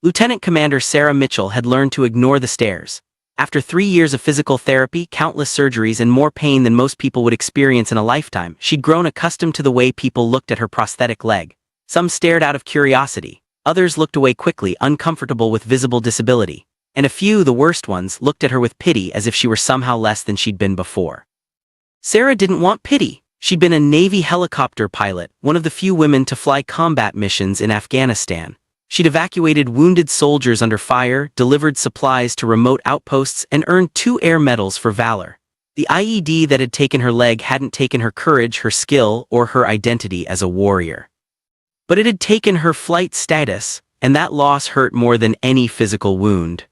Lieutenant Commander Sarah Mitchell had learned to ignore the stares. After 3 years of physical therapy, countless surgeries, and more pain than most people would experience in a lifetime, she'd grown accustomed to the way people looked at her prosthetic leg. Some stared out of curiosity, others looked away quickly, uncomfortable with visible disability, and a few, the worst ones, looked at her with pity as if she were somehow less than she'd been before. Sarah didn't want pity. She'd been a Navy helicopter pilot, one of the few women to fly combat missions in Afghanistan. She'd evacuated wounded soldiers under fire, delivered supplies to remote outposts, and earned 2 air medals for valor. The IED that had taken her leg hadn't taken her courage, her skill, or her identity as a warrior. But it had taken her flight status, and that loss hurt more than any physical wound.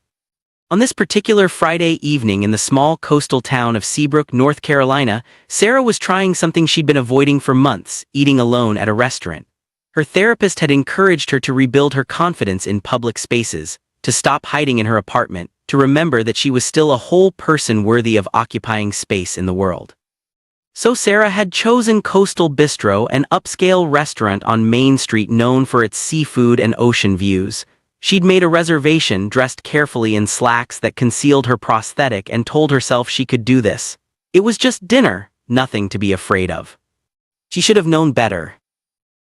On this particular Friday evening in the small coastal town of Seabrook, North Carolina, Sarah was trying something she'd been avoiding for months: eating alone at a restaurant. Her therapist had encouraged her to rebuild her confidence in public spaces, to stop hiding in her apartment, to remember that she was still a whole person worthy of occupying space in the world. So Sarah had chosen Coastal Bistro, an upscale restaurant on Main Street known for its seafood and ocean views. She'd made a reservation, dressed carefully in slacks that concealed her prosthetic, and told herself she could do this. It was just dinner, nothing to be afraid of. She should have known better.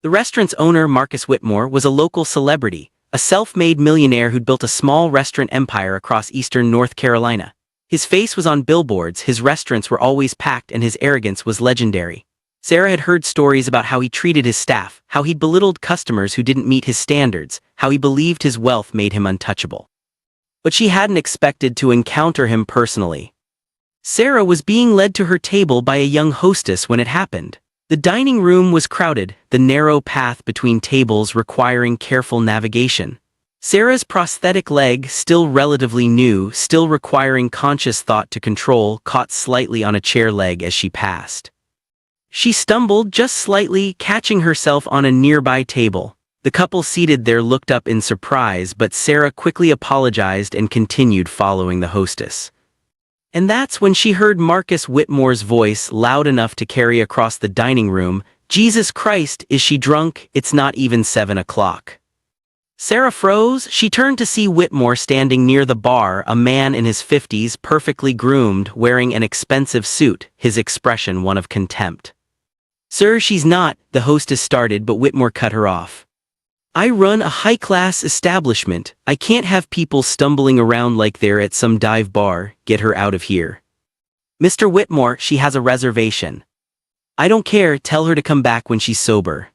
The restaurant's owner, Marcus Whitmore, was a local celebrity, a self-made millionaire who'd built a small restaurant empire across eastern North Carolina. His face was on billboards, his restaurants were always packed, and his arrogance was legendary. Sarah had heard stories about how he treated his staff, how he'd belittled customers who didn't meet his standards, how he believed his wealth made him untouchable. But she hadn't expected to encounter him personally. Sarah was being led to her table by a young hostess when it happened. The dining room was crowded, the narrow path between tables requiring careful navigation. Sarah's prosthetic leg, still relatively new, still requiring conscious thought to control, caught slightly on a chair leg as she passed. She stumbled just slightly, catching herself on a nearby table. The couple seated there looked up in surprise, but Sarah quickly apologized and continued following the hostess. And that's when she heard Marcus Whitmore's voice, loud enough to carry across the dining room. "Jesus Christ, is she drunk? It's not even 7 o'clock." Sarah froze. She turned to see Whitmore standing near the bar, a man in his 50s, perfectly groomed, wearing an expensive suit, his expression one of contempt. "Sir, she's not," the hostess started, but Whitmore cut her off. "I run a high-class establishment. I can't have people stumbling around like they're at some dive bar. Get her out of here." "Mr. Whitmore, she has a reservation." "I don't care, tell her to come back when she's sober."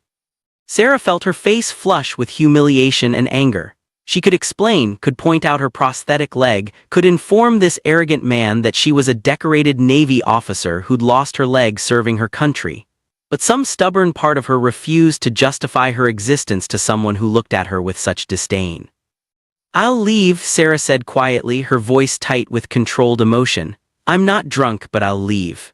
Sarah felt her face flush with humiliation and anger. She could explain, could point out her prosthetic leg, could inform this arrogant man that she was a decorated Navy officer who'd lost her leg serving her country. But some stubborn part of her refused to justify her existence to someone who looked at her with such disdain. "I'll leave," Sarah said quietly, her voice tight with controlled emotion. "I'm not drunk, but I'll leave."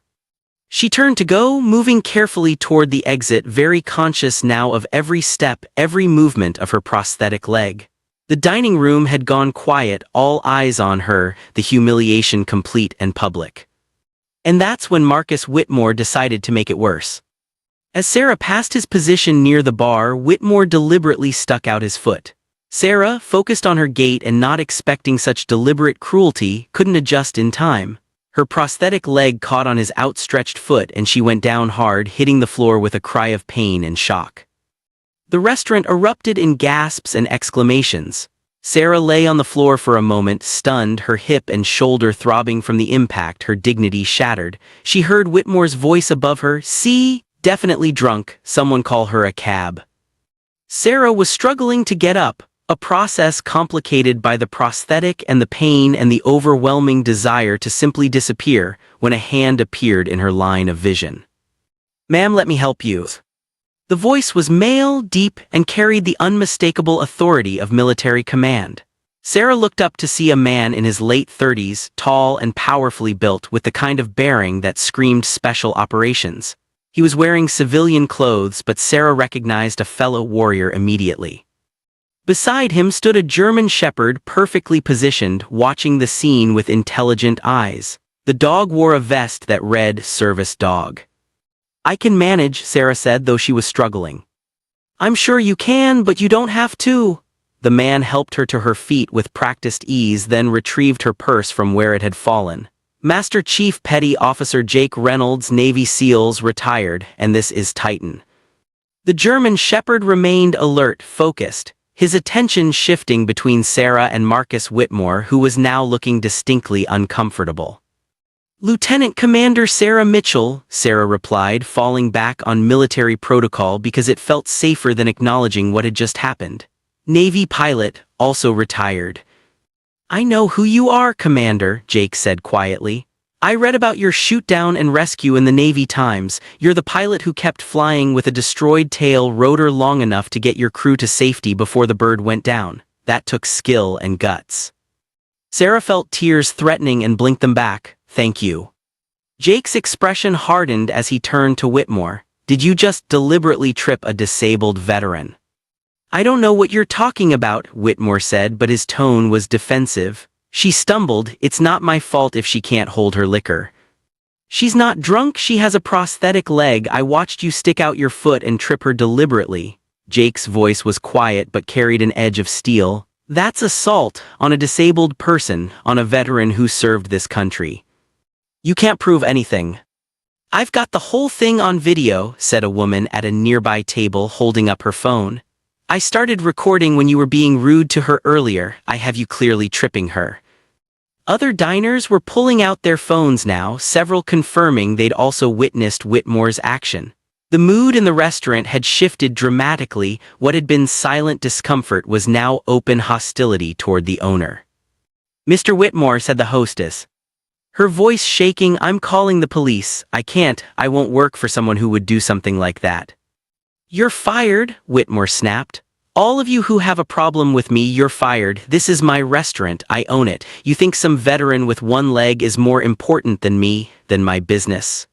She turned to go, moving carefully toward the exit, very conscious now of every step, every movement of her prosthetic leg. The dining room had gone quiet, all eyes on her, the humiliation complete and public. And that's when Marcus Whitmore decided to make it worse. As Sarah passed his position near the bar, Whitmore deliberately stuck out his foot. Sarah, focused on her gait and not expecting such deliberate cruelty, couldn't adjust in time. Her prosthetic leg caught on his outstretched foot and she went down hard, hitting the floor with a cry of pain and shock. The restaurant erupted in gasps and exclamations. Sarah lay on the floor for a moment, stunned, her hip and shoulder throbbing from the impact, her dignity shattered. She heard Whitmore's voice above her, "See? Definitely drunk, someone call her a cab." Sarah was struggling to get up, a process complicated by the prosthetic and the pain and the overwhelming desire to simply disappear, when a hand appeared in her line of vision. "Ma'am, let me help you." The voice was male, deep, and carried the unmistakable authority of military command. Sarah looked up to see a man in his late 30s, tall and powerfully built, with the kind of bearing that screamed special operations. He was wearing civilian clothes, but Sarah recognized a fellow warrior immediately. Beside him stood a German shepherd, perfectly positioned, watching the scene with intelligent eyes. The dog wore a vest that read "Service Dog." "I can manage," Sarah said, though she was struggling. "I'm sure you can, but you don't have to." The man helped her to her feet with practiced ease, then retrieved her purse from where it had fallen. Master Chief Petty Officer Jake Reynolds, Navy SEALs, retired, and this is Titan. The German shepherd remained alert, focused, his attention shifting between Sarah and Marcus Whitmore, who was now looking distinctly uncomfortable. "Lieutenant Commander Sarah Mitchell," Sarah replied, falling back on military protocol because it felt safer than acknowledging what had just happened. "Navy pilot, also retired." "I know who you are, Commander," Jake said quietly. "I read about your shoot-down and rescue in the Navy Times. You're the pilot who kept flying with a destroyed tail rotor long enough to get your crew to safety before the bird went down. That took skill and guts." Sarah felt tears threatening and blinked them back. "Thank you." Jake's expression hardened as he turned to Whitmore. "Did you just deliberately trip a disabled veteran?" "I don't know what you're talking about," Whitmore said, but his tone was defensive. "She stumbled. It's not my fault if she can't hold her liquor." "She's not drunk, she has a prosthetic leg. I watched you stick out your foot and trip her deliberately." Jake's voice was quiet but carried an edge of steel. "That's assault, on a disabled person, on a veteran who served this country. You can't prove anything." "I've got the whole thing on video," said a woman at a nearby table, holding up her phone. "I started recording when you were being rude to her earlier. I have you clearly tripping her." Other diners were pulling out their phones now, several confirming they'd also witnessed Whitmore's action. The mood in the restaurant had shifted dramatically. What had been silent discomfort was now open hostility toward the owner. "Mr. Whitmore," said the hostess, her voice shaking, "I'm calling the police. I won't work for someone who would do something like that." "You're fired," Whitmore snapped. "All of you who have a problem with me, you're fired. This is my restaurant, I own it. You think some veteran with one leg is more important than me, than my business?"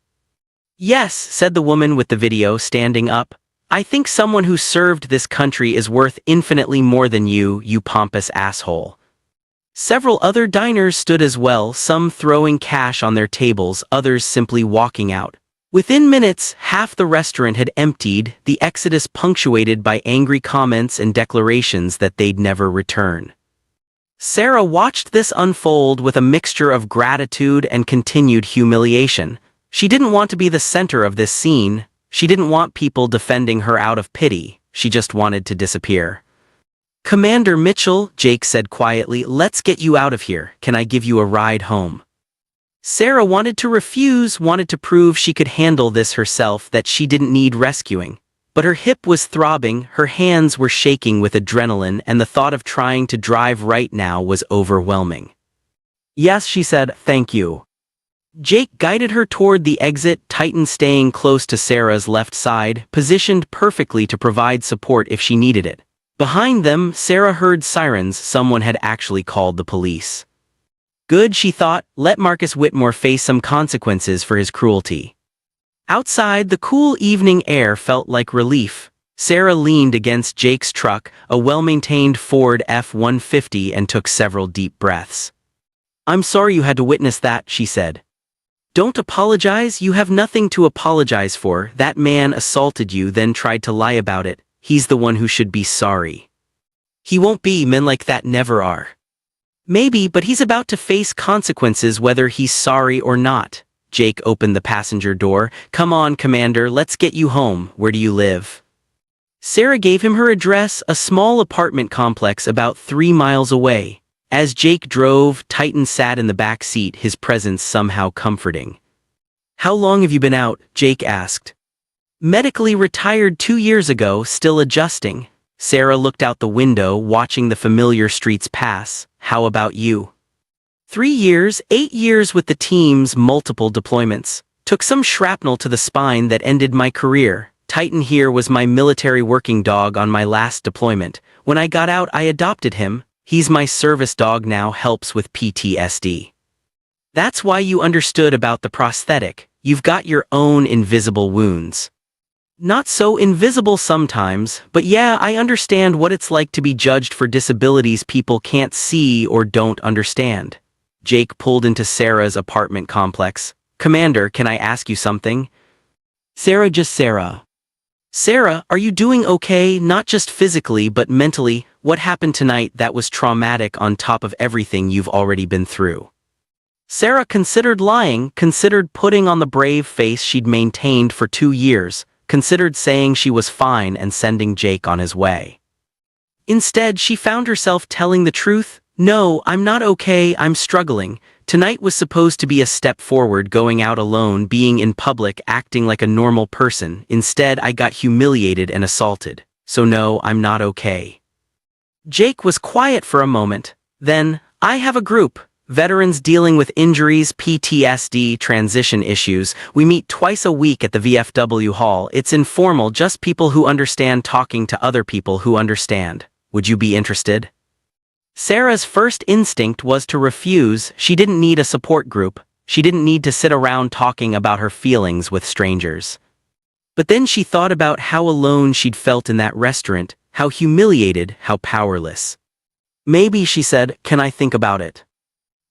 "Yes," said the woman with the video, standing up. "I think someone who served this country is worth infinitely more than you, you pompous asshole." Several other diners stood as well, some throwing cash on their tables, others simply walking out. Within minutes, half the restaurant had emptied, the exodus punctuated by angry comments and declarations that they'd never return. Sarah watched this unfold with a mixture of gratitude and continued humiliation. She didn't want to be the center of this scene. She didn't want people defending her out of pity. She just wanted to disappear. "Commander Mitchell," Jake said quietly, "let's get you out of here. Can I give you a ride home?" Sarah wanted to refuse, wanted to prove she could handle this herself, that she didn't need rescuing. But her hip was throbbing, her hands were shaking with adrenaline, and the thought of trying to drive right now was overwhelming. "Yes," she said, "thank you." Jake guided her toward the exit, Titan staying close to Sarah's left side, positioned perfectly to provide support if she needed it. Behind them, Sarah heard sirens. Someone had actually called the police. Good, she thought, let Marcus Whitmore face some consequences for his cruelty. Outside, the cool evening air felt like relief. Sarah leaned against Jake's truck, a well-maintained Ford F-150, and took several deep breaths. "I'm sorry you had to witness that," she said. "Don't apologize, you have nothing to apologize for. That man assaulted you, then tried to lie about it. He's the one who should be sorry." "He won't be, men like that never are." "Maybe, but he's about to face consequences whether he's sorry or not." Jake opened the passenger door. "Come on, Commander, let's get you home. Where do you live?" Sarah gave him her address, a small apartment complex about 3 miles away. As Jake drove, Titan sat in the back seat, his presence somehow comforting. "How long have you been out?" Jake asked. "Medically retired 2 years ago, still adjusting." Sarah looked out the window, watching the familiar streets pass. "How about you?" 3 years, 8 years with the teams, multiple deployments. Took some shrapnel to the spine that ended my career. Titan here was my military working dog on my last deployment. When I got out, I adopted him. He's my service dog now, helps with PTSD. That's why you understood about the prosthetic. You've got your own invisible wounds. Not so invisible sometimes, but yeah, I understand what it's like to be judged for disabilities people can't see or don't understand. Jake pulled into Sarah's apartment complex. "Commander, can I ask you something?" "Sarah, just Sarah." Sarah, are you doing okay, not just physically but mentally? What happened tonight that was traumatic on top of everything you've already been through? Sarah considered lying, considered putting on the brave face she'd maintained for 2 years, considered saying she was fine and sending Jake on his way. Instead, she found herself telling the truth. No, I'm not okay, I'm struggling. Tonight was supposed to be a step forward, going out alone, being in public, acting like a normal person. Instead, I got humiliated and assaulted. So no, I'm not okay. Jake was quiet for a moment. Then, I have a group. Veterans dealing with injuries, PTSD, transition issues. We meet twice a week at the VFW hall. It's informal, just people who understand talking to other people who understand. Would you be interested? Sarah's first instinct was to refuse. She didn't need a support group. She didn't need to sit around talking about her feelings with strangers. But then she thought about how alone she'd felt in that restaurant, how humiliated, how powerless. Maybe, she said, can I think about it?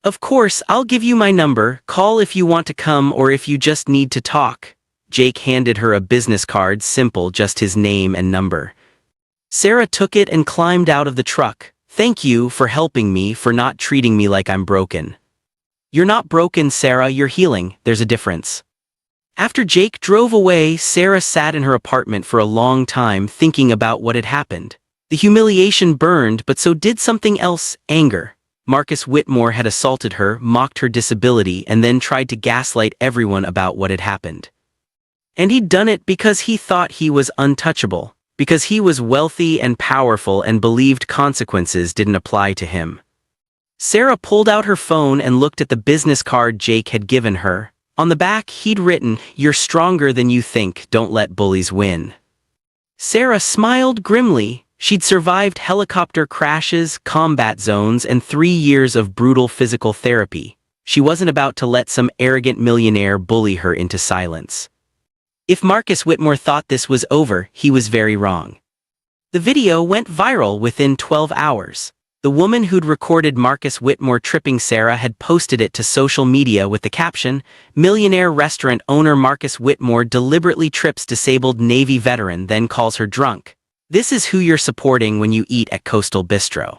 Of course, I'll give you my number. Call if you want to come or if you just need to talk. Jake handed her a business card, simple, just his name and number. Sarah took it and climbed out of the truck. Thank you for helping me, for not treating me like I'm broken. You're not broken, Sarah, you're healing. There's a difference. After Jake drove away, Sarah sat in her apartment for a long time thinking about what had happened. The humiliation burned, but so did something else, anger. Marcus Whitmore had assaulted her, mocked her disability, and then tried to gaslight everyone about what had happened. And he'd done it because he thought he was untouchable, because he was wealthy and powerful and believed consequences didn't apply to him. Sarah pulled out her phone and looked at the business card Jake had given her. On the back, he'd written, "You're stronger than you think, don't let bullies win." Sarah smiled grimly. She'd survived helicopter crashes, combat zones, and 3 years of brutal physical therapy. She wasn't about to let some arrogant millionaire bully her into silence. If Marcus Whitmore thought this was over, he was very wrong. The video went viral within 12 hours. The woman who'd recorded Marcus Whitmore tripping Sarah had posted it to social media with the caption, "Millionaire restaurant owner Marcus Whitmore deliberately trips disabled Navy veteran, then calls her drunk. This is who you're supporting when you eat at Coastal Bistro."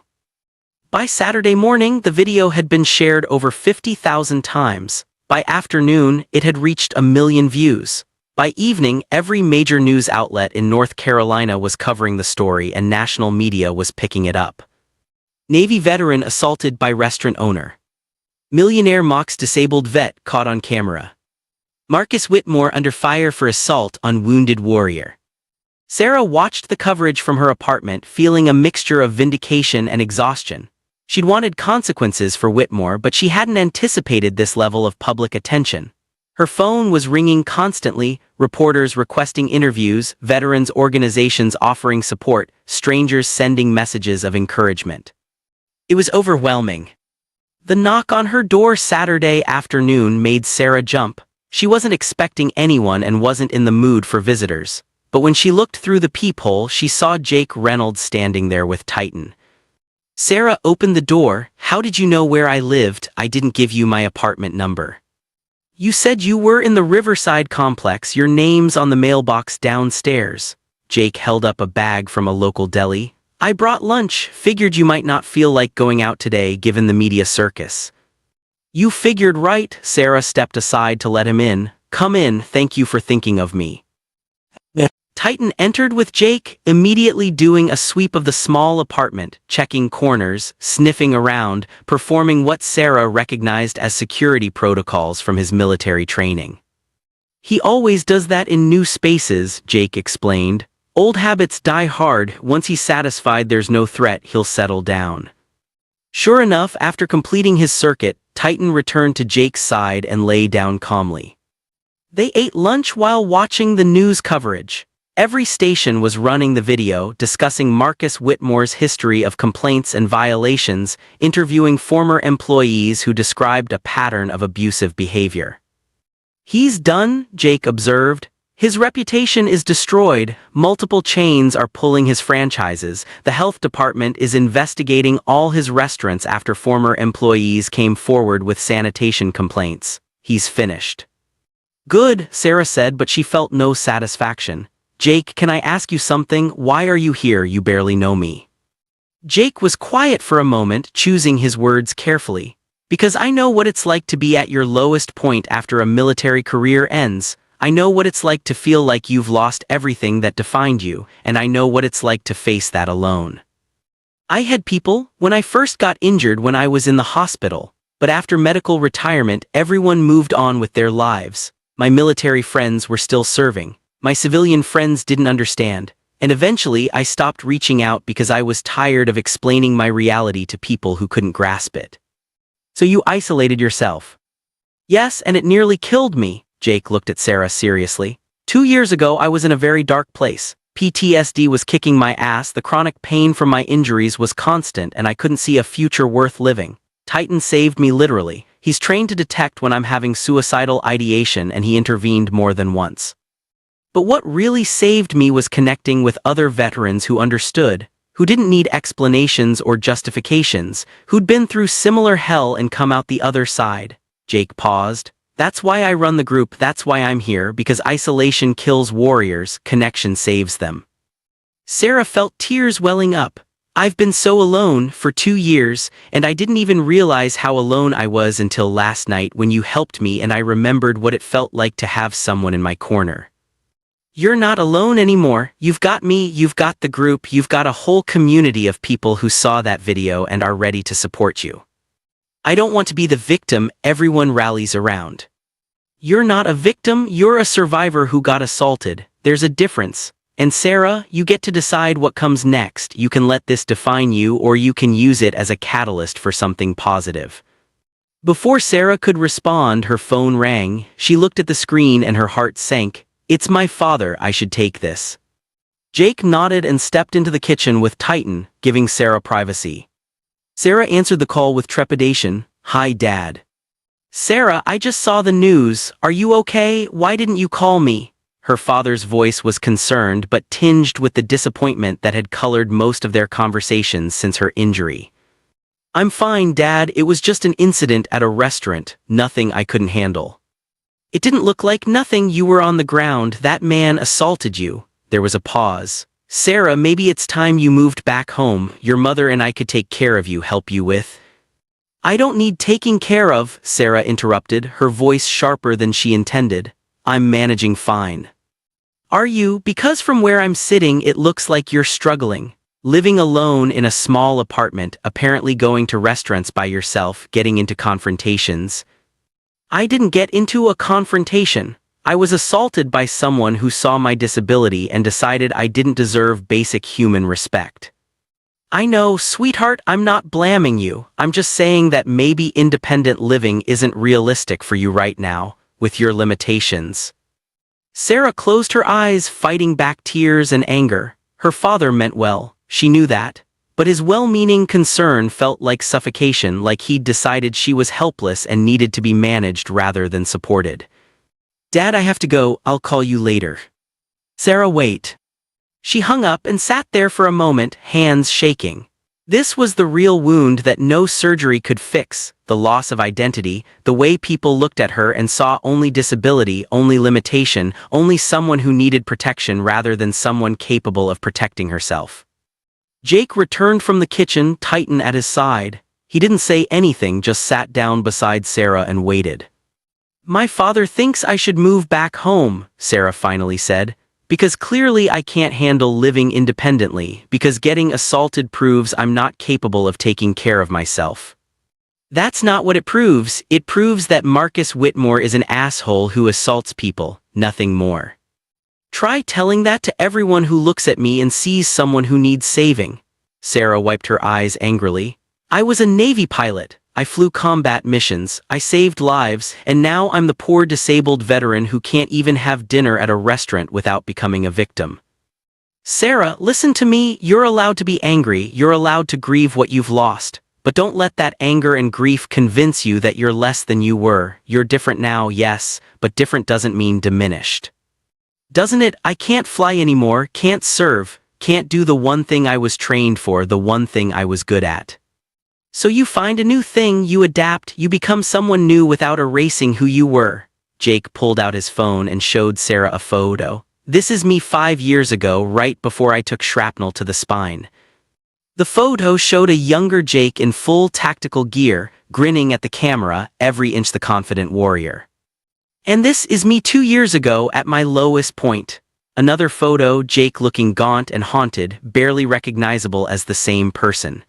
By Saturday morning, the video had been shared over 50,000 times. By afternoon, it had reached 1 million views. By evening, every major news outlet in North Carolina was covering the story and national media was picking it up. Navy veteran assaulted by restaurant owner. Millionaire mocks disabled vet caught on camera. Marcus Whitmore under fire for assault on wounded warrior. Sarah watched the coverage from her apartment, feeling a mixture of vindication and exhaustion. She'd wanted consequences for Whitmore, but she hadn't anticipated this level of public attention. Her phone was ringing constantly, reporters requesting interviews, veterans organizations offering support, strangers sending messages of encouragement. It was overwhelming. The knock on her door Saturday afternoon made Sarah jump. She wasn't expecting anyone and wasn't in the mood for visitors. But when she looked through the peephole, she saw Jake Reynolds standing there with Titan. Sarah opened the door. "How did you know where I lived? I didn't give you my apartment number." "You said you were in the Riverside complex. Your name's on the mailbox downstairs." Jake held up a bag from a local deli. "I brought lunch. Figured you might not feel like going out today given the media circus." "You figured right." Sarah stepped aside to let him in. "Come in, thank you for thinking of me." Titan entered with Jake, immediately doing a sweep of the small apartment, checking corners, sniffing around, performing what Sarah recognized as security protocols from his military training. "He always does that in new spaces," Jake explained. "Old habits die hard. Once he's satisfied there's no threat, he'll settle down." Sure enough, after completing his circuit, Titan returned to Jake's side and lay down calmly. They ate lunch while watching the news coverage. Every station was running the video, discussing Marcus Whitmore's history of complaints and violations, interviewing former employees who described a pattern of abusive behavior. "He's done," Jake observed. "His reputation is destroyed. Multiple chains are pulling his franchises. The health department is investigating all his restaurants after former employees came forward with sanitation complaints. He's finished." "Good," Sarah said, but she felt no satisfaction. "Jake, can I ask you something? Why are you here? You barely know me." Jake was quiet for a moment, choosing his words carefully. "Because I know what it's like to be at your lowest point after a military career ends. I know what it's like to feel like you've lost everything that defined you, and I know what it's like to face that alone. I had people when I first got injured when I was in the hospital, but after medical retirement everyone moved on with their lives. My military friends were still serving. My civilian friends didn't understand, and eventually I stopped reaching out because I was tired of explaining my reality to people who couldn't grasp it." "So you isolated yourself?" "Yes, and it nearly killed me." Jake looked at Sarah seriously. 2 years ago I was in a very dark place. PTSD was kicking my ass, the chronic pain from my injuries was constant, and I couldn't see a future worth living. Titan saved me literally. He's trained to detect when I'm having suicidal ideation, and he intervened more than once. But what really saved me was connecting with other veterans who understood, who didn't need explanations or justifications, who'd been through similar hell and come out the other side. Jake paused. "That's why I run the group, that's why I'm here, because isolation kills warriors, connection saves them." Sarah felt tears welling up. "I've been so alone for 2 years, and I didn't even realize how alone I was until last night when you helped me and I remembered what it felt like to have someone in my corner." "You're not alone anymore. You've got me, you've got the group, you've got a whole community of people who saw that video and are ready to support you. I don't want to be the victim everyone rallies around." "You're not a victim, you're a survivor who got assaulted. There's a difference. And Sarah, you get to decide what comes next. You can let this define you, or you can use it as a catalyst for something positive." Before Sarah could respond, her phone rang. She looked at the screen and her heart sank. "It's my father, I should take this." Jake nodded and stepped into the kitchen with Titan, giving Sarah privacy. Sarah answered the call with trepidation. "Hi, Dad." "Sarah, I just saw the news. Are you okay? Why didn't you call me?" Her father's voice was concerned but tinged with the disappointment that had colored most of their conversations since her injury. "I'm fine, Dad. It was just an incident at a restaurant, nothing I couldn't handle." "It didn't look like nothing. You were on the ground. That man assaulted you." There was a pause. "Sarah, maybe it's time you moved back home. Your mother and I could take care of you, help you with." "I don't need taking care of," Sarah interrupted, her voice sharper than she intended. "I'm managing fine." "Are you? Because from where I'm sitting it looks like you're struggling. Living alone in a small apartment, apparently going to restaurants by yourself, getting into confrontations." "I didn't get into a confrontation. I was assaulted by someone who saw my disability and decided I didn't deserve basic human respect." "I know, sweetheart, I'm not blaming you. I'm just saying that maybe independent living isn't realistic for you right now, with your limitations." Sarah closed her eyes, fighting back tears and anger. Her father meant well, she knew that. But his well-meaning concern felt like suffocation, like he'd decided she was helpless and needed to be managed rather than supported. "Dad, I have to go. I'll call you later." "Sarah, wait." She hung up and sat there for a moment, hands shaking. This was the real wound that no surgery could fix, the loss of identity, the way people looked at her and saw only disability, only limitation, only someone who needed protection rather than someone capable of protecting herself. Jake returned from the kitchen, Titan at his side. He didn't say anything, just sat down beside Sarah and waited. "My father thinks I should move back home," Sarah finally said. "Because clearly I can't handle living independently, because getting assaulted proves I'm not capable of taking care of myself." "That's not what it proves that Marcus Whitmore is an asshole who assaults people, nothing more. Try telling that to everyone who looks at me and sees someone who needs saving." Sarah wiped her eyes angrily. "I was a Navy pilot. I flew combat missions, I saved lives, and now I'm the poor disabled veteran who can't even have dinner at a restaurant without becoming a victim." "Sarah, listen to me. You're allowed to be angry, you're allowed to grieve what you've lost, but don't let that anger and grief convince you that you're less than you were. You're different now, yes, but different doesn't mean diminished. Doesn't it? I can't fly anymore, can't serve, can't do the one thing I was trained for, the one thing I was good at. So you find a new thing, you adapt, you become someone new without erasing who you were." Jake pulled out his phone and showed Sarah a photo. This is me 5 years ago, right before I took shrapnel to the spine. The photo showed a younger Jake in full tactical gear, grinning at the camera, every inch the confident warrior. And this is me 2 years ago at my lowest point. Another photo, Jake looking gaunt and haunted, barely recognizable as the same person.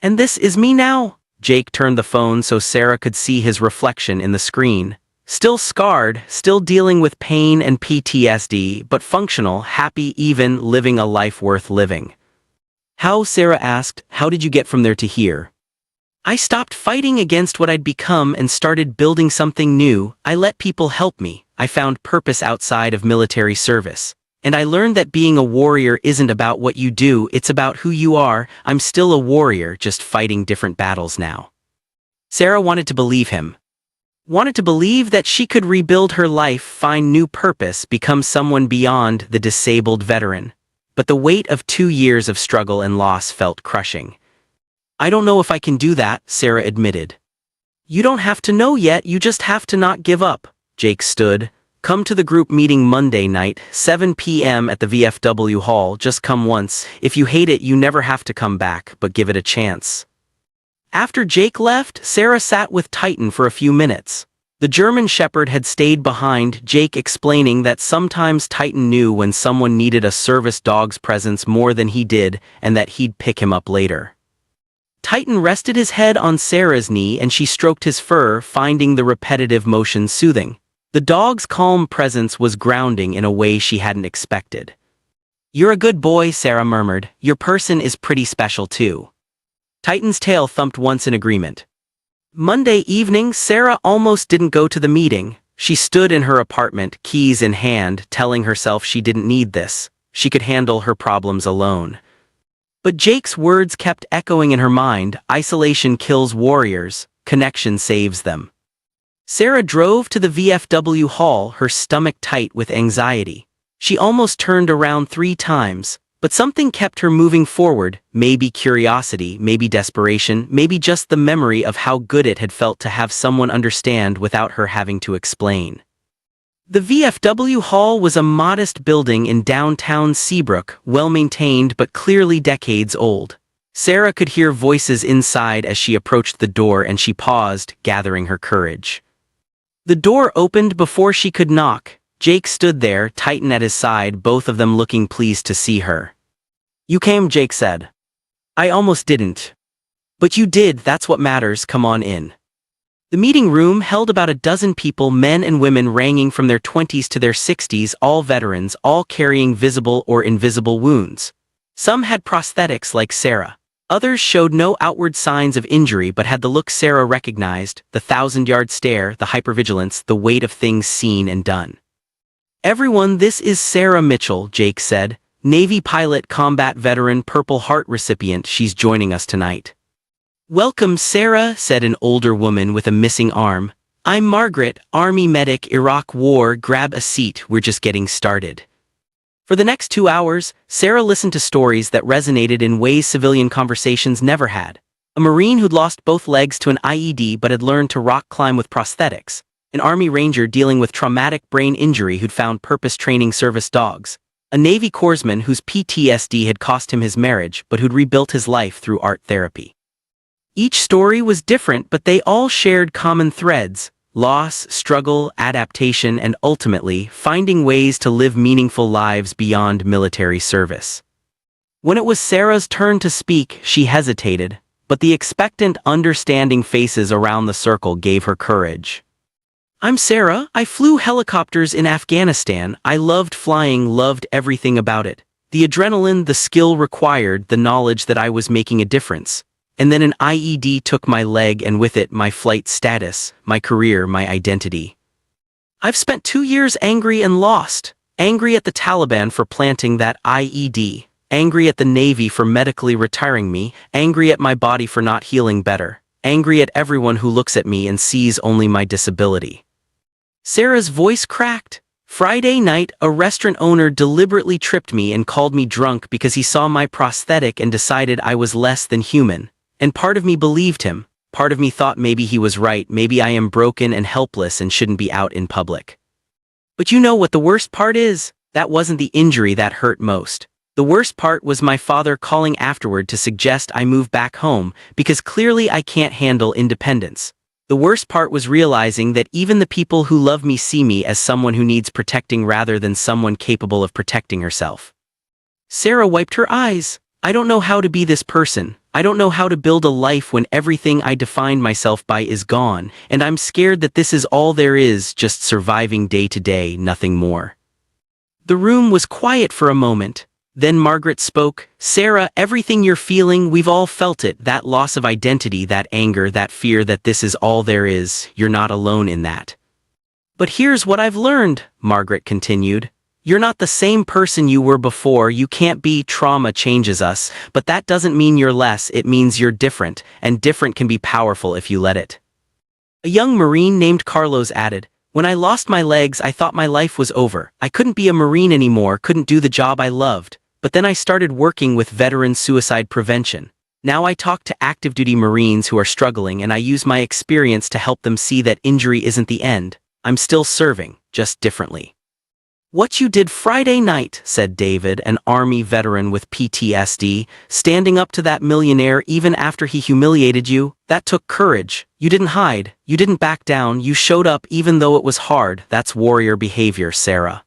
And this is me now. Jake turned the phone so Sarah could see his reflection in the screen. Still scarred, still dealing with pain and PTSD, but functional, happy, even living a life worth living. How? Sarah asked. How did you get from there to here? I stopped fighting against what I'd become and started building something new. I let people help me. I found purpose outside of military service. And I learned that being a warrior isn't about what you do, it's about who you are. I'm still a warrior, just fighting different battles now. Sarah wanted to believe him. Wanted to believe that she could rebuild her life, find new purpose, become someone beyond the disabled veteran. But the weight of 2 years of struggle and loss felt crushing. I don't know if I can do that, Sarah admitted. You don't have to know yet, you just have to not give up. Jake stood. Come to the group meeting Monday night, 7 p.m. at the VFW hall, just come once. If you hate it, you never have to come back, but give it a chance. After Jake left, Sarah sat with Titan for a few minutes. The German Shepherd had stayed behind, Jake explaining that sometimes Titan knew when someone needed a service dog's presence more than he did, and that he'd pick him up later. Titan rested his head on Sarah's knee and she stroked his fur, finding the repetitive motion soothing. The dog's calm presence was grounding in a way she hadn't expected. You're a good boy, Sarah murmured. Your person is pretty special too. Titan's tail thumped once in agreement. Monday evening, Sarah almost didn't go to the meeting. She stood in her apartment, keys in hand, telling herself she didn't need this. She could handle her problems alone. But Jake's words kept echoing in her mind. Isolation kills warriors, connection saves them. Sarah drove to the VFW hall, her stomach tight with anxiety. She almost turned around 3 times, but something kept her moving forward, maybe curiosity, maybe desperation, maybe just the memory of how good it had felt to have someone understand without her having to explain. The VFW hall was a modest building in downtown Seabrook, well-maintained but clearly decades old. Sarah could hear voices inside as she approached the door and she paused, gathering her courage. The door opened before she could knock. Jake stood there, Titan at his side, both of them looking pleased to see her. You came, Jake said. I almost didn't. But you did, that's what matters, come on in. The meeting room held about a dozen people, men and women ranging from their 20s to their 60s, all veterans, all carrying visible or invisible wounds. Some had prosthetics like Sarah. Others showed no outward signs of injury but had the look Sarah recognized, the 1,000-yard stare, the hypervigilance, the weight of things seen and done. Everyone, this is Sarah Mitchell, Jake said. Navy pilot, combat veteran, Purple Heart recipient, she's joining us tonight. Welcome, Sarah, said an older woman with a missing arm. I'm Margaret, Army medic, Iraq War, grab a seat, we're just getting started. For the next 2 hours, Sarah listened to stories that resonated in ways civilian conversations never had. A Marine who'd lost both legs to an IED but had learned to rock climb with prosthetics. An Army Ranger dealing with traumatic brain injury who'd found purpose training service dogs. A Navy corpsman whose PTSD had cost him his marriage but who'd rebuilt his life through art therapy. Each story was different, but they all shared common threads: loss, struggle, adaptation, and ultimately, finding ways to live meaningful lives beyond military service. When it was Sarah's turn to speak, she hesitated, but the expectant, understanding faces around the circle gave her courage. I'm Sarah. I flew helicopters in Afghanistan. I loved flying, loved everything about it. The adrenaline, the skill required, the knowledge that I was making a difference. And then an IED took my leg and with it my flight status, my career, my identity. I've spent 2 years angry and lost. Angry at the Taliban for planting that IED. Angry at the Navy for medically retiring me. Angry at my body for not healing better. Angry at everyone who looks at me and sees only my disability. Sarah's voice cracked. Friday night, a restaurant owner deliberately tripped me and called me drunk because he saw my prosthetic and decided I was less than human. And part of me believed him. Part of me thought maybe he was right, maybe I am broken and helpless and shouldn't be out in public. But you know what the worst part is? That wasn't the injury that hurt most. The worst part was my father calling afterward to suggest I move back home, because clearly I can't handle independence. The worst part was realizing that even the people who love me see me as someone who needs protecting rather than someone capable of protecting herself. Sarah wiped her eyes. I don't know how to be this person. I don't know how to build a life when everything I defined myself by is gone, and I'm scared that this is all there is, just surviving day to day, nothing more. The room was quiet for a moment. Then Margaret spoke. Sarah, everything you're feeling, we've all felt it, that loss of identity, that anger, that fear that this is all there is. You're not alone in that. But here's what I've learned, Margaret continued. You're not the same person you were before. You can't be. Trauma changes us, but that doesn't mean you're less. It means you're different, and different can be powerful if you let it. A young Marine named Carlos added, when I lost my legs, I thought my life was over. I couldn't be a Marine anymore, couldn't do the job I loved. But then I started working with veteran suicide prevention. Now I talk to active duty Marines who are struggling, and I use my experience to help them see that injury isn't the end. I'm still serving, just differently. What you did Friday night, said David, an Army veteran with PTSD, standing up to that millionaire even after he humiliated you, that took courage. You didn't hide, you didn't back down, you showed up even though it was hard. That's warrior behavior, Sarah.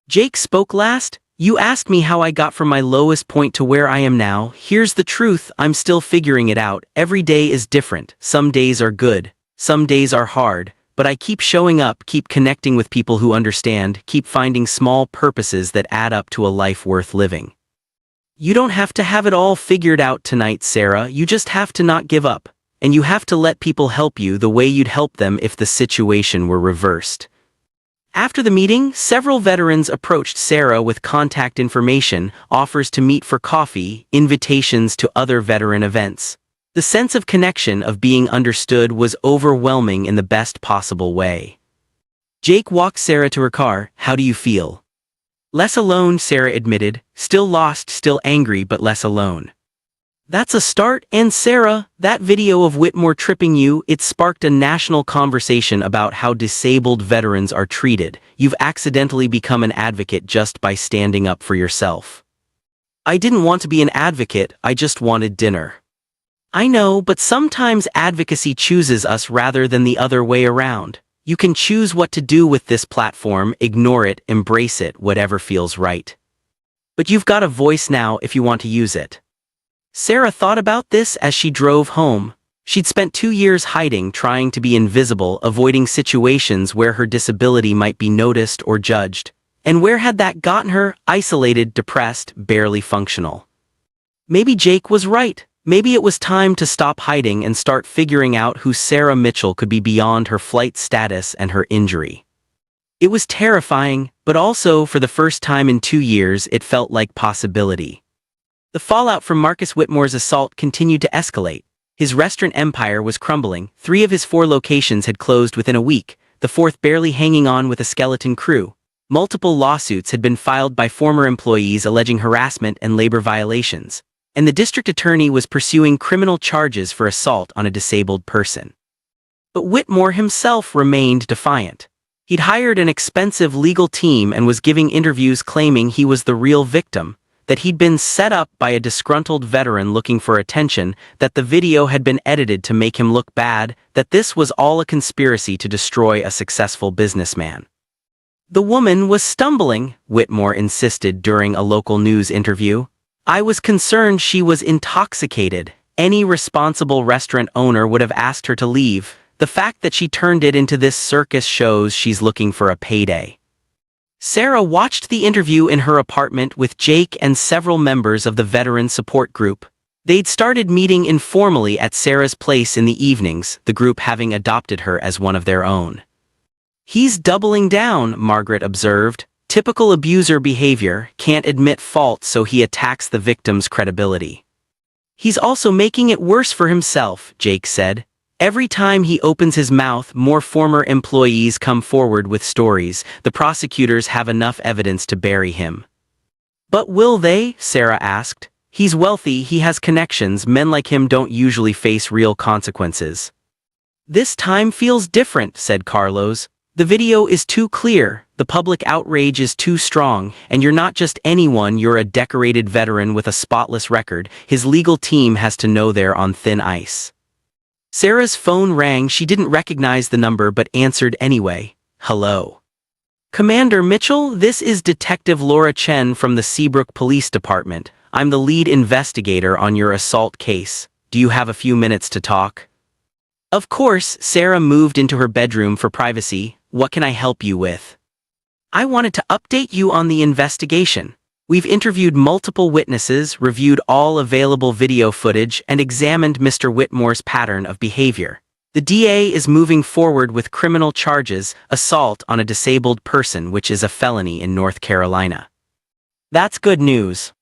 Jake spoke last. You asked me how I got from my lowest point to where I am now. Here's the truth, I'm still figuring it out. Every day is different. Some days are good, some days are hard. But I keep showing up, keep connecting with people who understand, keep finding small purposes that add up to a life worth living. You don't have to have it all figured out tonight, Sarah. You just have to not give up. And you have to let people help you the way you'd help them if the situation were reversed. After the meeting, several veterans approached Sarah with contact information, offers to meet for coffee, invitations to other veteran events. The sense of connection, of being understood, was overwhelming in the best possible way. Jake walked Sarah to her car. How do you feel? Less alone, Sarah admitted. Still lost, still angry, but less alone. That's a start. And Sarah, that video of Whitmore tripping you, it sparked a national conversation about how disabled veterans are treated. You've accidentally become an advocate just by standing up for yourself. I didn't want to be an advocate, I just wanted dinner. I know, but sometimes advocacy chooses us rather than the other way around. You can choose what to do with this platform, ignore it, embrace it, whatever feels right. But you've got a voice now if you want to use it. Sarah thought about this as she drove home. She'd spent 2 years hiding, trying to be invisible, avoiding situations where her disability might be noticed or judged. And where had that gotten her? Isolated, depressed, barely functional. Maybe Jake was right. Maybe it was time to stop hiding and start figuring out who Sarah Mitchell could be beyond her flight status and her injury. It was terrifying, but also, for the first time in 2 years, it felt like possibility. The fallout from Marcus Whitmore's assault continued to escalate. His restaurant empire was crumbling. 3 of his 4 locations had closed within a week, the 4th barely hanging on with a skeleton crew. Multiple lawsuits had been filed by former employees alleging harassment and labor violations. And the district attorney was pursuing criminal charges for assault on a disabled person. But Whitmore himself remained defiant. He'd hired an expensive legal team and was giving interviews claiming he was the real victim, that he'd been set up by a disgruntled veteran looking for attention, that the video had been edited to make him look bad, that this was all a conspiracy to destroy a successful businessman. The woman was stumbling, Whitmore insisted during a local news interview. I was concerned she was intoxicated. Any responsible restaurant owner would have asked her to leave. The fact that she turned it into this circus shows she's looking for a payday. Sarah watched the interview in her apartment with Jake and several members of the veteran support group. They'd started meeting informally at Sarah's place in the evenings, the group having adopted her as one of their own. He's doubling down, Margaret observed. Typical abuser behavior, can't admit fault so he attacks the victim's credibility. He's also making it worse for himself, Jake said. Every time he opens his mouth, more former employees come forward with stories. The prosecutors have enough evidence to bury him. But will they? Sarah asked. He's wealthy, he has connections, men like him don't usually face real consequences. This time feels different, said Carlos. The video is too clear, the public outrage is too strong, and you're not just anyone, you're a decorated veteran with a spotless record. His legal team has to know they're on thin ice. Sarah's phone rang. She didn't recognize the number but answered anyway. Hello. Commander Mitchell, this is Detective Laura Chen from the Seabrook Police Department. I'm the lead investigator on your assault case. Do you have a few minutes to talk? Of course. Sarah moved into her bedroom for privacy. What can I help you with? I wanted to update you on the investigation. We've interviewed multiple witnesses, reviewed all available video footage, and examined Mr. Whitmore's pattern of behavior. The DA is moving forward with criminal charges, assault on a disabled person, which is a felony in North Carolina. That's good news.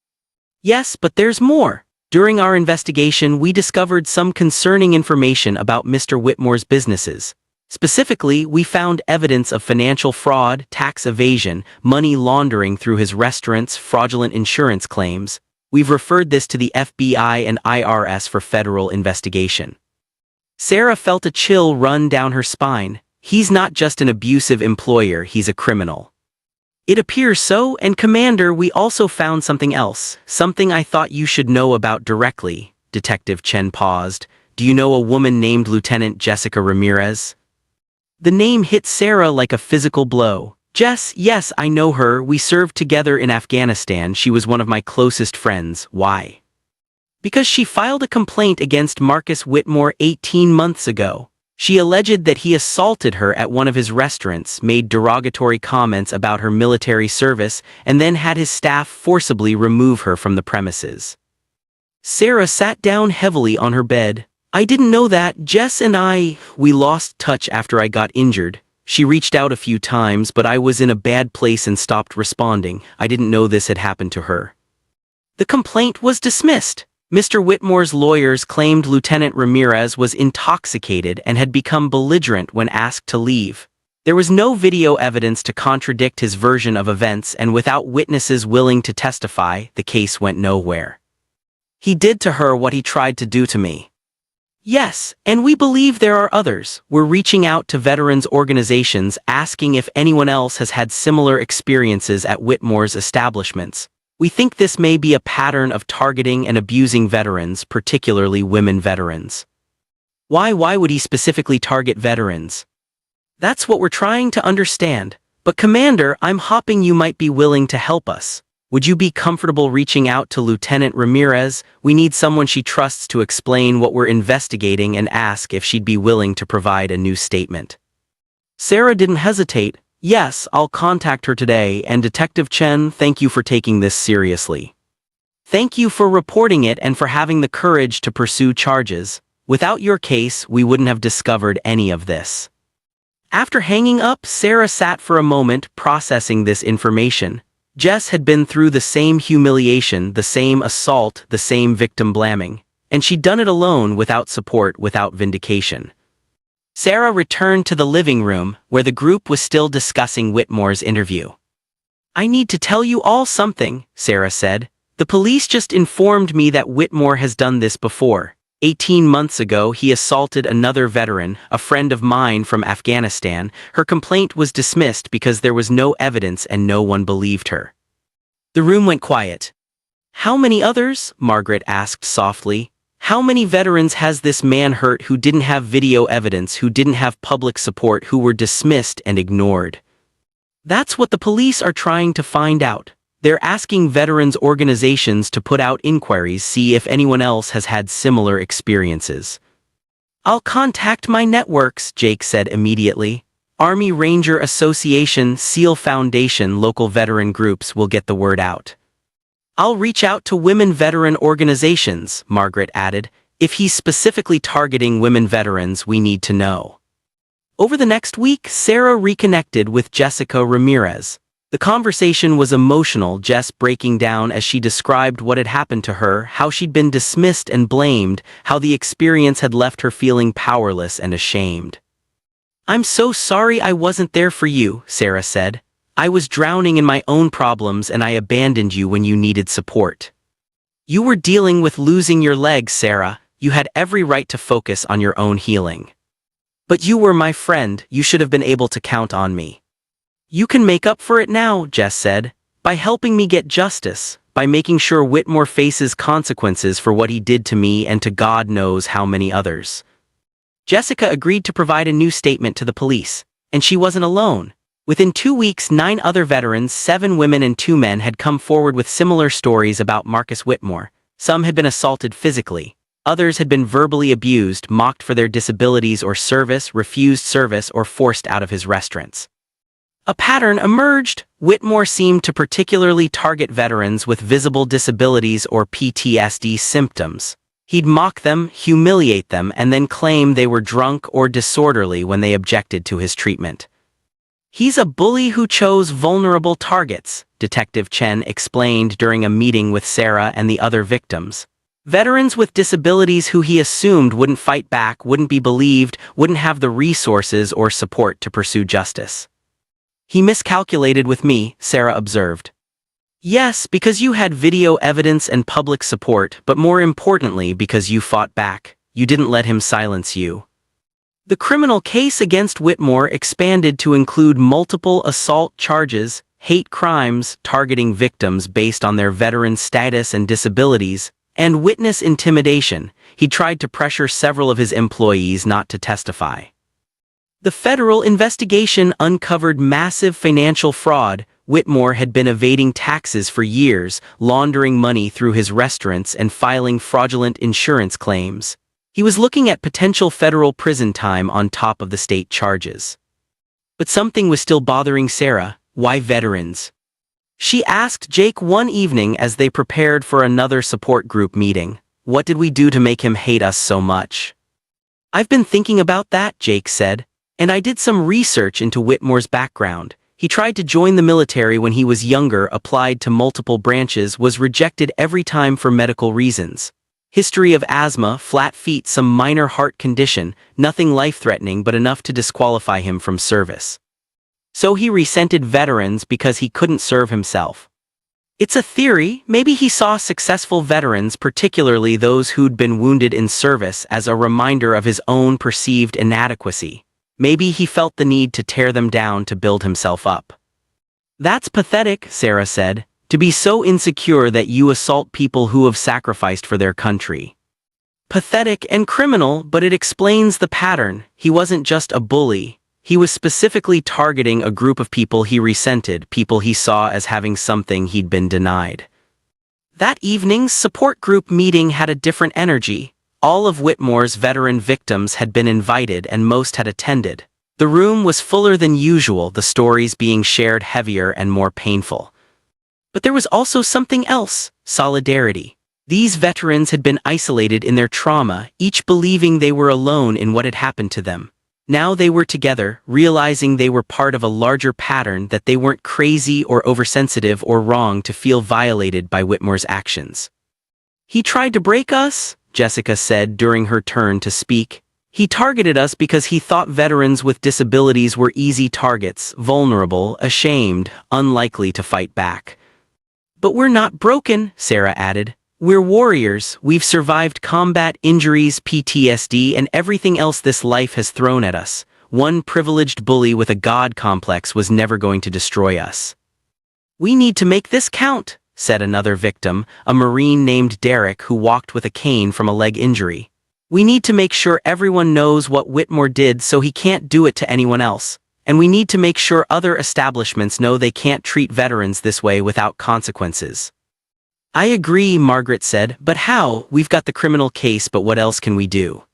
Yes, but there's more. During our investigation, we discovered some concerning information about Mr. Whitmore's businesses. Specifically, we found evidence of financial fraud, tax evasion, money laundering through his restaurants, fraudulent insurance claims. We've referred this to the FBI and IRS for federal investigation. Sarah felt a chill run down her spine. He's not just an abusive employer, he's a criminal. It appears so, and Commander, we also found something else, something I thought you should know about directly. Detective Chen paused. Do you know a woman named Lieutenant Jessica Ramirez? The name hit Sarah like a physical blow. Jess, yes, I know her. We served together in Afghanistan. She was one of my closest friends. Why? Because she filed a complaint against Marcus Whitmore 18 months ago. She alleged that he assaulted her at one of his restaurants, made derogatory comments about her military service, and then had his staff forcibly remove her from the premises. Sarah sat down heavily on her bed. I didn't know that. Jess and we lost touch after I got injured. She reached out a few times, but I was in a bad place and stopped responding. I didn't know this had happened to her. The complaint was dismissed. Mr. Whitmore's lawyers claimed Lieutenant Ramirez was intoxicated and had become belligerent when asked to leave. There was no video evidence to contradict his version of events, and without witnesses willing to testify, the case went nowhere. He did to her what he tried to do to me. Yes, and we believe there are others. We're reaching out to veterans organizations asking if anyone else has had similar experiences at Whitmore's establishments. We think this may be a pattern of targeting and abusing veterans, particularly women veterans. Why would he specifically target veterans? That's what we're trying to understand. But Commander, I'm hoping you might be willing to help us. Would you be comfortable reaching out to Lieutenant Ramirez? We need someone she trusts to explain what we're investigating and ask if she'd be willing to provide a new statement. Sarah didn't hesitate. Yes, I'll contact her today, and Detective Chen, thank you for taking this seriously. Thank you for reporting it and for having the courage to pursue charges. Without your case, we wouldn't have discovered any of this. After hanging up, Sarah sat for a moment processing this information. Jess had been through the same humiliation, the same assault, the same victim blaming, and she'd done it alone, without support, without vindication. Sarah returned to the living room, where the group was still discussing Whitmore's interview. I need to tell you all something, Sarah said. The police just informed me that Whitmore has done this before. 18 months ago, he assaulted another veteran, a friend of mine from Afghanistan. Her complaint was dismissed because there was no evidence and no one believed her. The room went quiet. How many others? Margaret asked softly. How many veterans has this man hurt who didn't have video evidence, who didn't have public support, who were dismissed and ignored? That's what the police are trying to find out. They're asking veterans organizations to put out inquiries, see if anyone else has had similar experiences. I'll contact my networks, Jake said immediately. Army Ranger Association, SEAL Foundation, local veteran groups will get the word out. I'll reach out to women veteran organizations, Margaret added. If he's specifically targeting women veterans, we need to know. Over the next week, Sarah reconnected with Jessica Ramirez. The conversation was emotional, Jess breaking down as she described what had happened to her, how she'd been dismissed and blamed, how the experience had left her feeling powerless and ashamed. I'm so sorry I wasn't there for you, Sarah said. I was drowning in my own problems and I abandoned you when you needed support. You were dealing with losing your legs, Sarah. You had every right to focus on your own healing. But you were my friend, you should have been able to count on me. You can make up for it now, Jess said, by helping me get justice, by making sure Whitmore faces consequences for what he did to me and to God knows how many others. Jessica agreed to provide a new statement to the police, and she wasn't alone. Within 2 weeks, 9 other veterans, 7 women and 2 men had come forward with similar stories about Marcus Whitmore. Some had been assaulted physically. Others had been verbally abused, mocked for their disabilities or service, refused service, or forced out of his restaurants. A pattern emerged. Whitmore seemed to particularly target veterans with visible disabilities or PTSD symptoms. He'd mock them, humiliate them, and then claim they were drunk or disorderly when they objected to his treatment. He's a bully who chose vulnerable targets, Detective Chen explained during a meeting with Sarah and the other victims. Veterans with disabilities who he assumed wouldn't fight back, wouldn't be believed, wouldn't have the resources or support to pursue justice. He miscalculated with me, Sarah observed. Yes, because you had video evidence and public support, but more importantly because you fought back. You didn't let him silence you. The criminal case against Whitmore expanded to include multiple assault charges, hate crimes targeting victims based on their veteran status and disabilities, and witness intimidation. He tried to pressure several of his employees not to testify. The federal investigation uncovered massive financial fraud. Whitmore had been evading taxes for years, laundering money through his restaurants and filing fraudulent insurance claims. He was looking at potential federal prison time on top of the state charges. But something was still bothering Sarah. Why veterans? She asked Jake one evening as they prepared for another support group meeting. What did we do to make him hate us so much? I've been thinking about that, Jake said, and I did some research into Whitmore's background. He tried to join the military when he was younger, applied to multiple branches, was rejected every time for medical reasons. History of asthma, flat feet, some minor heart condition, nothing life-threatening but enough to disqualify him from service. So he resented veterans because he couldn't serve himself. It's a theory. Maybe he saw successful veterans, particularly those who'd been wounded in service, as a reminder of his own perceived inadequacy. Maybe he felt the need to tear them down to build himself up. That's pathetic, Sarah said. To be so insecure that you assault people who have sacrificed for their country. Pathetic and criminal, but it explains the pattern. He wasn't just a bully. He was specifically targeting a group of people he resented, people he saw as having something he'd been denied. That evening's support group meeting had a different energy. All of Whitmore's veteran victims had been invited and most had attended. The room was fuller than usual, the stories being shared heavier and more painful. But there was also something else, solidarity. These veterans had been isolated in their trauma, each believing they were alone in what had happened to them. Now they were together, realizing they were part of a larger pattern, that they weren't crazy or oversensitive or wrong to feel violated by Whitmore's actions. He tried to break us, Jessica said during her turn to speak. He targeted us because he thought veterans with disabilities were easy targets, vulnerable, ashamed, unlikely to fight back. But we're not broken, Sarah added. We're warriors. We've survived combat, injuries, PTSD, and everything else this life has thrown at us. One privileged bully with a god complex was never going to destroy us. We need to make this count, said another victim, a Marine named Derek who walked with a cane from a leg injury. We need to make sure everyone knows what Whitmore did so he can't do it to anyone else. And we need to make sure other establishments know they can't treat veterans this way without consequences. I agree, Margaret said, but how? We've got the criminal case, but what else can we do?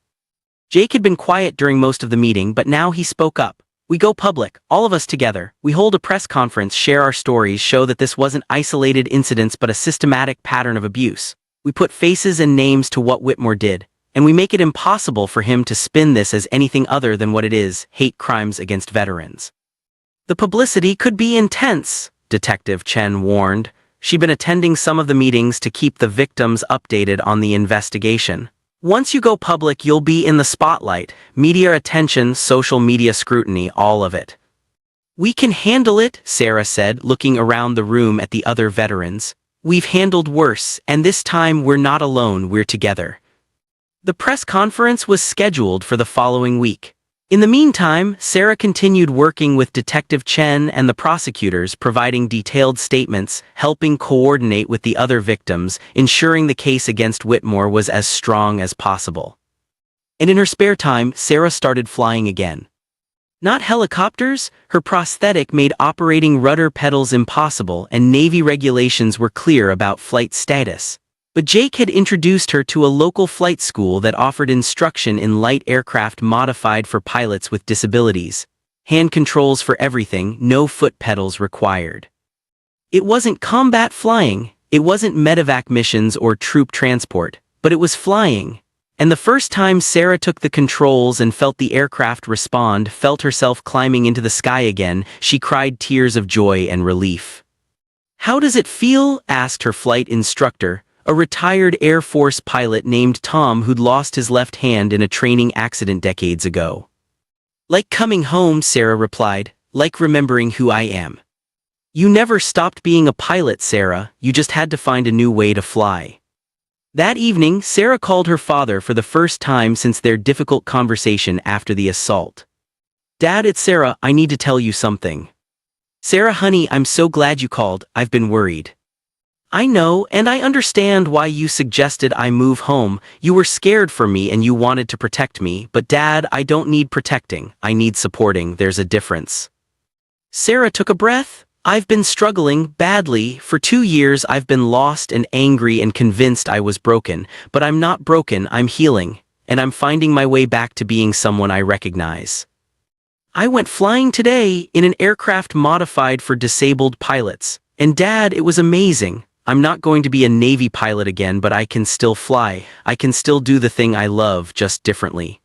Jake had been quiet during most of the meeting, but now he spoke up. We go public, all of us together. We hold a press conference, share our stories, show that this wasn't isolated incidents but a systematic pattern of abuse. We put faces and names to what Whitmore did. And we make it impossible for him to spin this as anything other than what it is, hate crimes against veterans. The publicity could be intense, Detective Chen warned. She'd been attending some of the meetings to keep the victims updated on the investigation. Once you go public, you'll be in the spotlight, media attention, social media scrutiny, all of it. We can handle it, Sarah said, looking around the room at the other veterans. We've handled worse, and this time we're not alone, we're together. The press conference was scheduled for the following week. In the meantime, Sarah continued working with Detective Chen and the prosecutors, providing detailed statements, helping coordinate with the other victims, ensuring the case against Whitmore was as strong as possible. And in her spare time, Sarah started flying again. Not helicopters, her prosthetic made operating rudder pedals impossible, and Navy regulations were clear about flight status. But Jake had introduced her to a local flight school that offered instruction in light aircraft modified for pilots with disabilities. Hand controls for everything, no foot pedals required. It wasn't combat flying, it wasn't medevac missions or troop transport, but it was flying. And the first time Sarah took the controls and felt the aircraft respond, felt herself climbing into the sky again, she cried tears of joy and relief. "How does it feel?" asked her flight instructor, a retired Air Force pilot named Tom who'd lost his left hand in a training accident decades ago. "Like coming home," Sarah replied, "like remembering who I am." "You never stopped being a pilot, Sarah, you just had to find a new way to fly." That evening, Sarah called her father for the first time since their difficult conversation after the assault. "Dad, it's Sarah, I need to tell you something." "Sarah, honey, I'm so glad you called, I've been worried." "I know, and I understand why you suggested I move home. You were scared for me and you wanted to protect me, but Dad, I don't need protecting, I need supporting, there's a difference." Sarah took a breath. "I've been struggling badly. For 2 years I've been lost and angry and convinced I was broken, but I'm not broken, I'm healing, and I'm finding my way back to being someone I recognize. I went flying today in an aircraft modified for disabled pilots, and Dad, it was amazing. I'm not going to be a Navy pilot again, but I can still fly. I can still do the thing I love, just differently.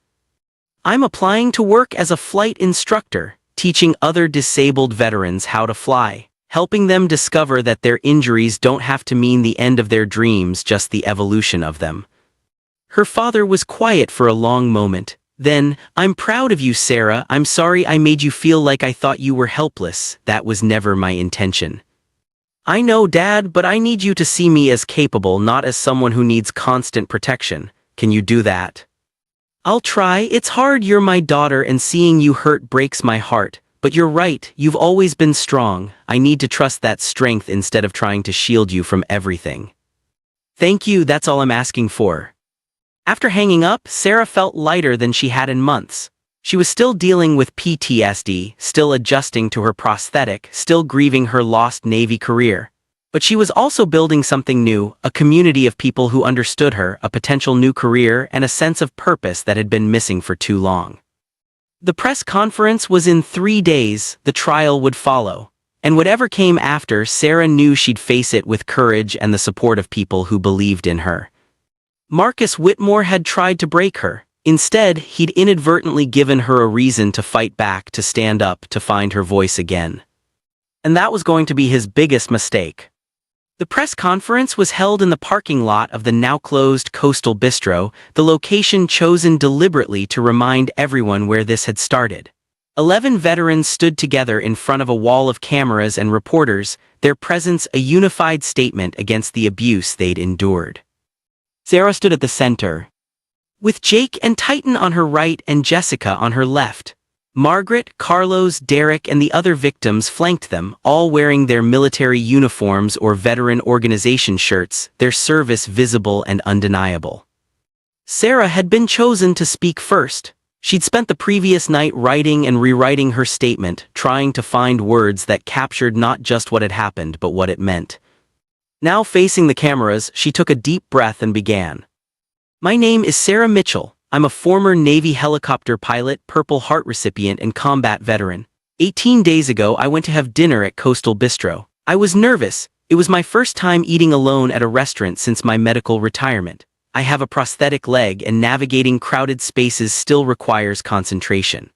I'm applying to work as a flight instructor, teaching other disabled veterans how to fly, helping them discover that their injuries don't have to mean the end of their dreams, just the evolution of them." Her father was quiet for a long moment. Then, "I'm proud of you, Sarah. I'm sorry I made you feel like I thought you were helpless. That was never my intention." "I know, Dad, but I need you to see me as capable, not as someone who needs constant protection. Can you do that?" "I'll try. It's hard, you're my daughter and seeing you hurt breaks my heart. But you're right, you've always been strong. I need to trust that strength instead of trying to shield you from everything." "Thank you, that's all I'm asking for." After hanging up, Sarah felt lighter than she had in months. She was still dealing with PTSD, still adjusting to her prosthetic, still grieving her lost Navy career. But she was also building something new, a community of people who understood her, a potential new career, and a sense of purpose that had been missing for too long. The press conference was in 3 days, the trial would follow. And whatever came after, Sarah knew she'd face it with courage and the support of people who believed in her. Marcus Whitmore had tried to break her. Instead, he'd inadvertently given her a reason to fight back, to stand up, to find her voice again. And that was going to be his biggest mistake. The press conference was held in the parking lot of the now-closed Coastal Bistro, the location chosen deliberately to remind everyone where this had started. 11 veterans stood together in front of a wall of cameras and reporters, their presence a unified statement against the abuse they'd endured. Sarah stood at the center, with Jake and Titan on her right and Jessica on her left. Margaret, Carlos, Derek, and the other victims flanked them, all wearing their military uniforms or veteran organization shirts, their service visible and undeniable. Sarah had been chosen to speak first. She'd spent the previous night writing and rewriting her statement, trying to find words that captured not just what had happened but what it meant. Now facing the cameras, she took a deep breath and began. "My name is Sarah Mitchell. I'm a former Navy helicopter pilot, Purple Heart recipient, and combat veteran. 18 days ago, I went to have dinner at Coastal Bistro. I was nervous. It was my first time eating alone at a restaurant since my medical retirement. I have a prosthetic leg, and navigating crowded spaces still requires concentration."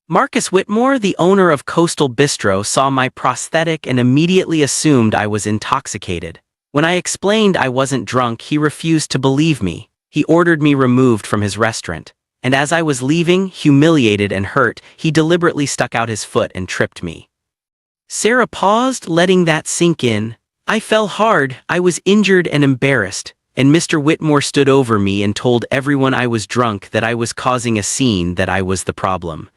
Marcus Whitmore, the owner of Coastal Bistro, saw my prosthetic and immediately assumed I was intoxicated. When I explained I wasn't drunk, he refused to believe me. He ordered me removed from his restaurant. And as I was leaving, humiliated and hurt, he deliberately stuck out his foot and tripped me. Sarah paused, letting that sink in. I fell hard, I was injured and embarrassed. and Mr. Whitmore stood over me and told everyone I was drunk, that I was causing a scene, that I was the problem.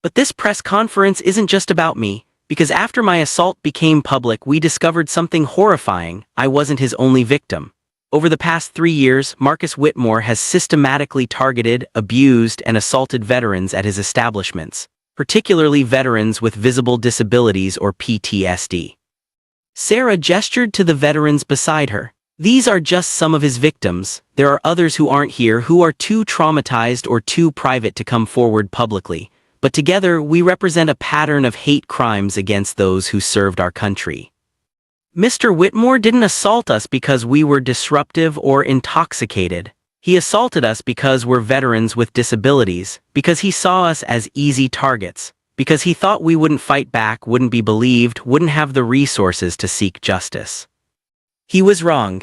But this press conference isn't just about me, because after my assault became public, we discovered something horrifying. I wasn't his only victim. Over the past 3 years, Marcus Whitmore has systematically targeted, abused, and assaulted veterans at his establishments, particularly veterans with visible disabilities or PTSD. Sarah gestured to the veterans beside her. These are just some of his victims. There are others who aren't here, who are too traumatized or too private to come forward publicly. But together, we represent a pattern of hate crimes against those who served our country. Mr. Whitmore didn't assault us because we were disruptive or intoxicated. He assaulted us because we're veterans with disabilities, because he saw us as easy targets, because he thought we wouldn't fight back, wouldn't be believed, wouldn't have the resources to seek justice. He was wrong.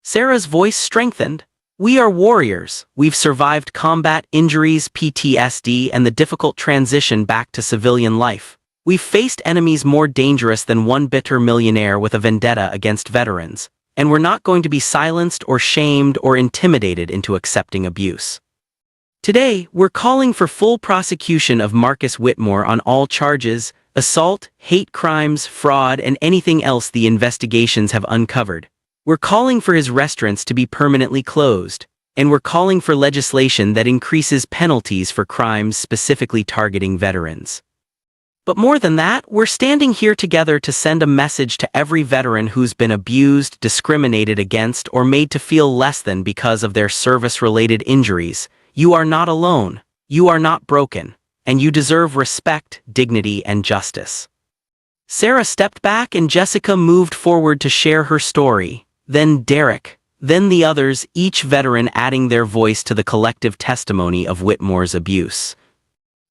Sarah's voice strengthened. We are warriors. We've survived combat, injuries, PTSD, and the difficult transition back to civilian life. We've faced enemies more dangerous than one bitter millionaire with a vendetta against veterans, and we're not going to be silenced or shamed or intimidated into accepting abuse. Today, we're calling for full prosecution of Marcus Whitmore on all charges: assault, hate crimes, fraud, and anything else the investigations have uncovered. We're calling for his restaurants to be permanently closed, and we're calling for legislation that increases penalties for crimes specifically targeting veterans. But more than that, we're standing here together to send a message to every veteran who's been abused, discriminated against, or made to feel less than because of their service-related injuries. You are not alone, you are not broken, and you deserve respect, dignity, and justice. Sarah stepped back and Jessica moved forward to share her story. Then Derek, then the others, each veteran adding their voice to the collective testimony of Whitmore's abuse.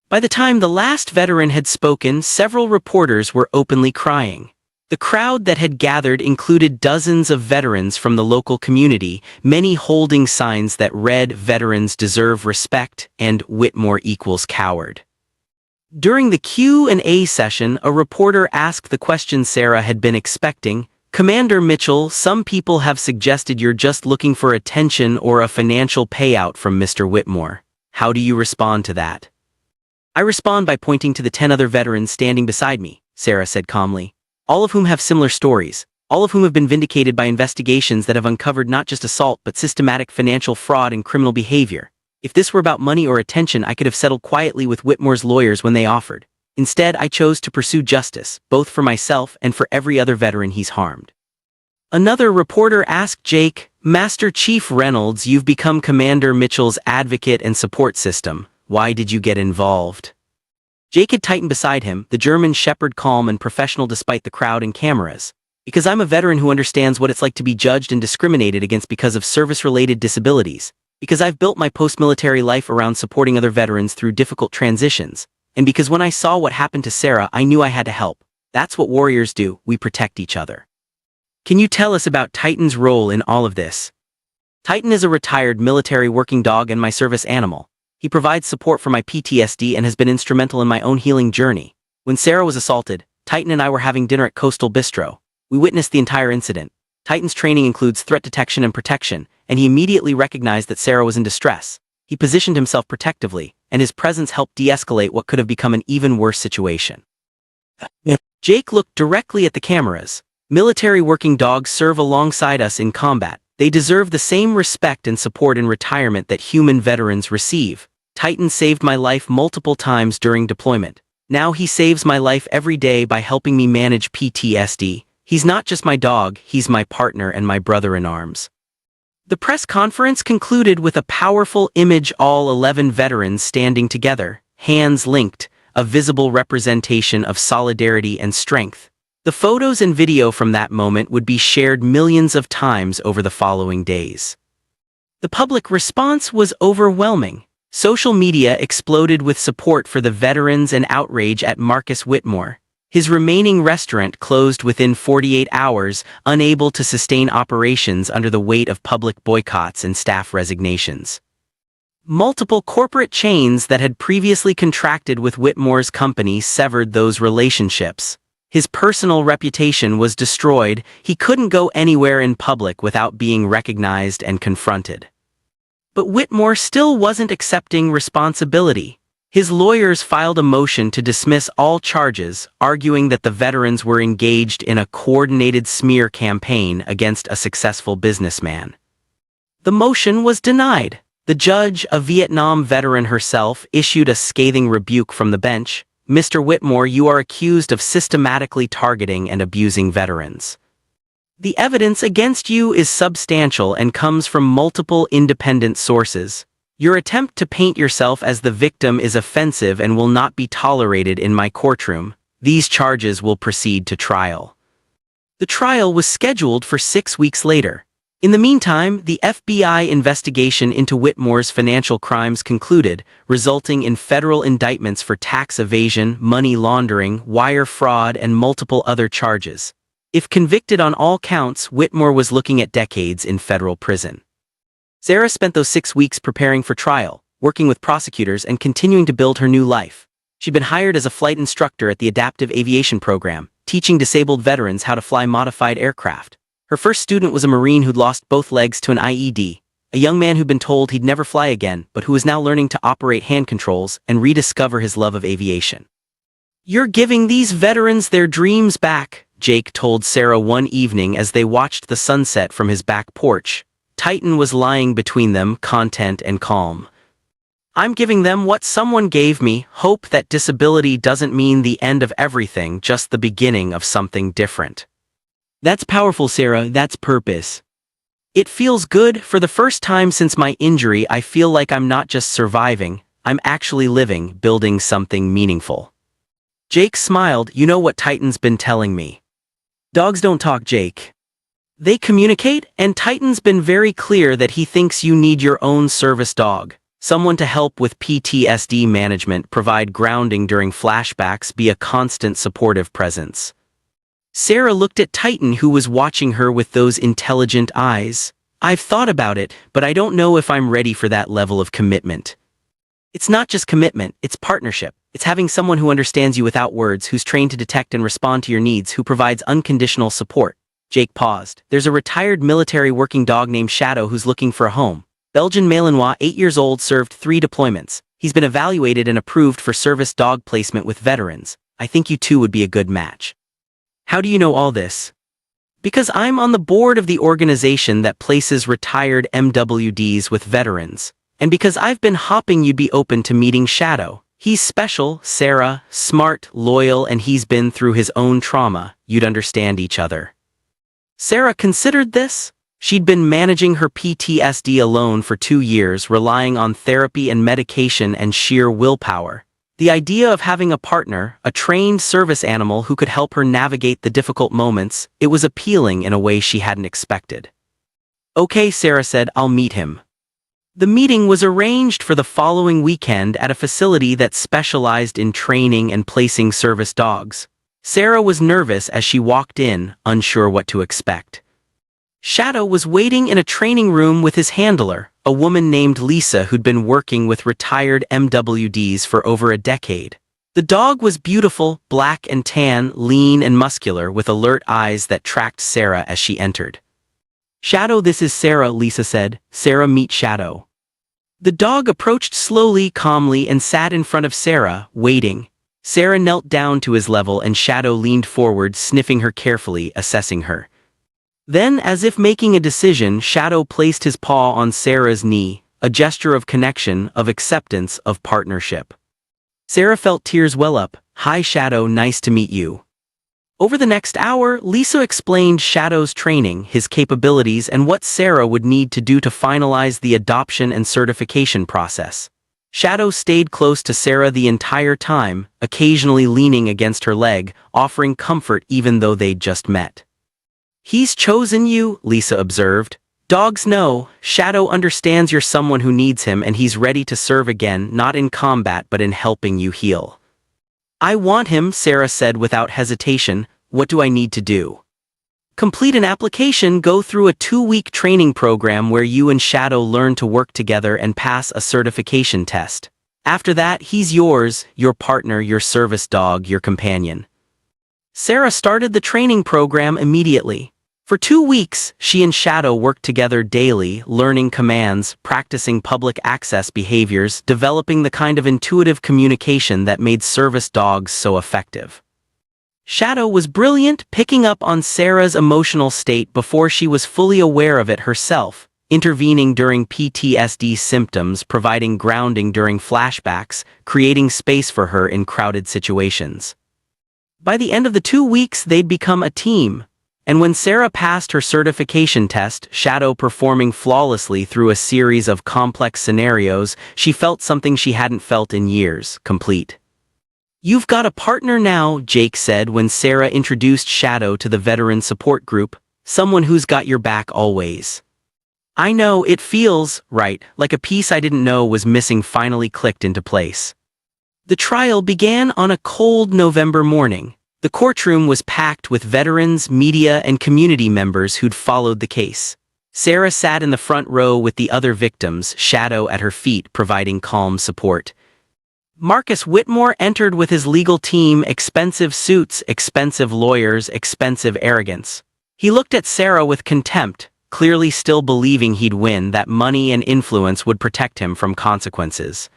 By the time the last veteran had spoken, several reporters were openly crying. The crowd that had gathered included dozens of veterans from the local community, many holding signs that read "Veterans deserve respect" and "Whitmore equals coward." During the Q&A session, a reporter asked the question Sarah had been expecting. "Commander Mitchell, some people have suggested you're just looking for attention or a financial payout from Mr. Whitmore. How do you respond to that?" "I respond by pointing to the 10 other veterans standing beside me," Sarah said calmly, "all of whom have similar stories, all of whom have been vindicated by investigations that have uncovered not just assault but systematic financial fraud and criminal behavior. If this were about money or attention, I could have settled quietly with Whitmore's lawyers when they offered. Instead, I chose to pursue justice, both for myself and for every other veteran he's harmed." Another reporter asked Jake, "Master Chief Reynolds, you've become Commander Mitchell's advocate and support system. Why did you get involved?" Jake had tightened beside him, the German shepherd calm and professional despite the crowd and cameras. "Because I'm a veteran who understands what it's like to be judged and discriminated against because of service-related disabilities. Because I've built my post-military life around supporting other veterans through difficult transitions. And because when I saw what happened to Sarah, I knew I had to help. That's what warriors do, we protect each other." "Can you tell us about Titan's role in all of this?" "Titan is a retired military working dog and my service animal. He provides support for my PTSD and has been instrumental in my own healing journey. When Sarah was assaulted, Titan and I were having dinner at Coastal Bistro. We witnessed the entire incident. Titan's training includes threat detection and protection, and he immediately recognized that Sarah was in distress. He positioned himself protectively, and his presence helped de-escalate what could have become an even worse situation." Jake looked directly at the cameras. "Military working dogs serve alongside us in combat. They deserve the same respect and support in retirement that human veterans receive. Titan saved my life multiple times during deployment. Now he saves my life every day by helping me manage PTSD. He's not just my dog, he's my partner and my brother in arms." The press conference concluded with a powerful image: all 11 veterans standing together, hands linked, a visible representation of solidarity and strength. The photos and video from that moment would be shared millions of times over the following days. The public response was overwhelming. Social media exploded with support for the veterans and outrage at Marcus Whitmore. His remaining restaurant closed within 48 hours, unable to sustain operations under the weight of public boycotts and staff resignations. Multiple corporate chains that had previously contracted with Whitmore's company severed those relationships. His personal reputation was destroyed. He couldn't go anywhere in public without being recognized and confronted. But Whitmore still wasn't accepting responsibility. His lawyers filed a motion to dismiss all charges, arguing that the veterans were engaged in a coordinated smear campaign against a successful businessman. The motion was denied. The judge, a Vietnam veteran herself, issued a scathing rebuke from the bench. "Mr. Whitmore, you are accused of systematically targeting and abusing veterans. The evidence against you is substantial and comes from multiple independent sources. Your attempt to paint yourself as the victim is offensive and will not be tolerated in my courtroom. These charges will proceed to trial." The trial was scheduled for 6 weeks later. In the meantime, the FBI investigation into Whitmore's financial crimes concluded, resulting in federal indictments for tax evasion, money laundering, wire fraud, and multiple other charges. If convicted on all counts, Whitmore was looking at decades in federal prison. Sarah spent those 6 weeks preparing for trial, working with prosecutors and continuing to build her new life. She'd been hired as a flight instructor at the Adaptive Aviation Program, teaching disabled veterans how to fly modified aircraft. Her first student was a Marine who'd lost both legs to an IED, a young man who'd been told he'd never fly again, but who was now learning to operate hand controls and rediscover his love of aviation. "You're giving these veterans their dreams back," Jake told Sarah one evening as they watched the sunset from his back porch. Titan was lying between them, content and calm. "I'm giving them what someone gave me, hope that disability doesn't mean the end of everything, just the beginning of something different." "That's powerful, Sarah, that's purpose." "It feels good. For the first time since my injury, I feel like I'm not just surviving, I'm actually living, building something meaningful." Jake smiled. "You know what Titan's been telling me. Dogs don't talk, Jake. They communicate, and Titan's been very clear that he thinks you need your own service dog. Someone to help with PTSD management, provide grounding during flashbacks, be a constant supportive presence." Sarah looked at Titan, who was watching her with those intelligent eyes. "I've thought about it, but I don't know if I'm ready for that level of commitment." "It's not just commitment, it's partnership. It's having someone who understands you without words, who's trained to detect and respond to your needs, who provides unconditional support." Jake paused. "There's a retired military working dog named Shadow who's looking for a home. Belgian Malinois, 8 years old, served 3 deployments. He's been evaluated and approved for service dog placement with veterans. I think you two would be a good match." "How do you know all this?" "Because I'm on the board of the organization that places retired MWDs with veterans. And because I've been hoping you'd be open to meeting Shadow. He's special, Sarah, smart, loyal, and he's been through his own trauma. You'd understand each other." Sarah considered this. She'd been managing her PTSD alone for 2 years, relying on therapy and medication and sheer willpower. The idea of having a partner, a trained service animal who could help her navigate the difficult moments, it was appealing in a way she hadn't expected. "Okay," Sarah said, "I'll meet him." The meeting was arranged for the following weekend at a facility that specialized in training and placing service dogs. Sarah was nervous as she walked in, unsure what to expect. Shadow was waiting in a training room with his handler, a woman named Lisa who'd been working with retired MWDs for over a decade. The dog was beautiful, black and tan, lean and muscular, with alert eyes that tracked Sarah as she entered. "Shadow, this is Sarah," Lisa said. "Sarah, meet Shadow." The dog approached slowly, calmly, and sat in front of Sarah, waiting. Sarah knelt down to his level and Shadow leaned forward, sniffing her carefully, assessing her. Then, as if making a decision, Shadow placed his paw on Sarah's knee, a gesture of connection, of acceptance, of partnership. Sarah felt tears well up. "Hi Shadow, nice to meet you." Over the next hour, Lisa explained Shadow's training, his capabilities, and what Sarah would need to do to finalize the adoption and certification process. Shadow stayed close to Sarah the entire time, occasionally leaning against her leg, offering comfort even though they'd just met. "He's chosen you," Lisa observed. "Dogs know. Shadow understands you're someone who needs him, and he's ready to serve again, not in combat but in helping you heal." "I want him," Sarah said without hesitation. "What do I need to do?" "Complete an application, go through a 2-week training program where you and Shadow learn to work together and pass a certification test. After that, he's yours, your partner, your service dog, your companion." Sarah started the training program immediately. For 2 weeks, she and Shadow worked together daily, learning commands, practicing public access behaviors, developing the kind of intuitive communication that made service dogs so effective. Shadow was brilliant, picking up on Sarah's emotional state before she was fully aware of it herself, intervening during PTSD symptoms, providing grounding during flashbacks, creating space for her in crowded situations. By the end of the 2 weeks, they'd become a team. And when Sarah passed her certification test, Shadow performing flawlessly through a series of complex scenarios, she felt something she hadn't felt in years, complete. "You've got a partner now," Jake said when Sarah introduced Shadow to the veteran support group, "someone who's got your back always." "I know, it feels right, like a piece I didn't know was missing finally clicked into place." The trial began on a cold November morning. The courtroom was packed with veterans, media, and community members who'd followed the case. Sarah sat in the front row with the other victims, Shadow at her feet providing calm support. Marcus Whitmore entered with his legal team, expensive suits, expensive lawyers, expensive arrogance. He looked at Sarah with contempt, clearly still believing he'd win, that money and influence would protect him from consequences.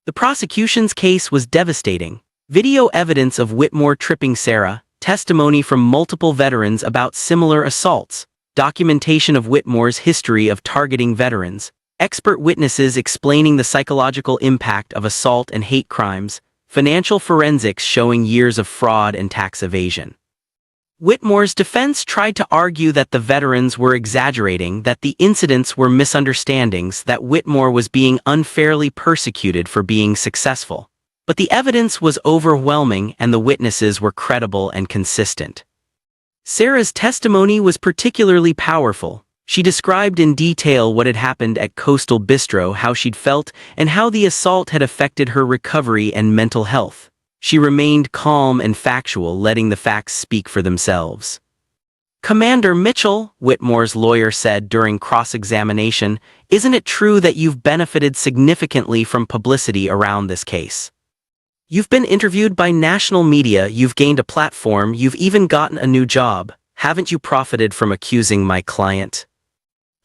The prosecution's case was devastating. Video evidence of Whitmore tripping Sarah, testimony from multiple veterans about similar assaults, documentation of Whitmore's history of targeting veterans, expert witnesses explaining the psychological impact of assault and hate crimes, financial forensics showing years of fraud and tax evasion. Whitmore's defense tried to argue that the veterans were exaggerating, that the incidents were misunderstandings, that Whitmore was being unfairly persecuted for being successful. But the evidence was overwhelming and the witnesses were credible and consistent. Sarah's testimony was particularly powerful. She described in detail what had happened at Coastal Bistro, how she'd felt, and how the assault had affected her recovery and mental health. She remained calm and factual, letting the facts speak for themselves. "Commander Mitchell," Whitmore's lawyer said during cross-examination, "isn't it true that you've benefited significantly from publicity around this case? You've been interviewed by national media, you've gained a platform, you've even gotten a new job. Haven't you profited from accusing my client?"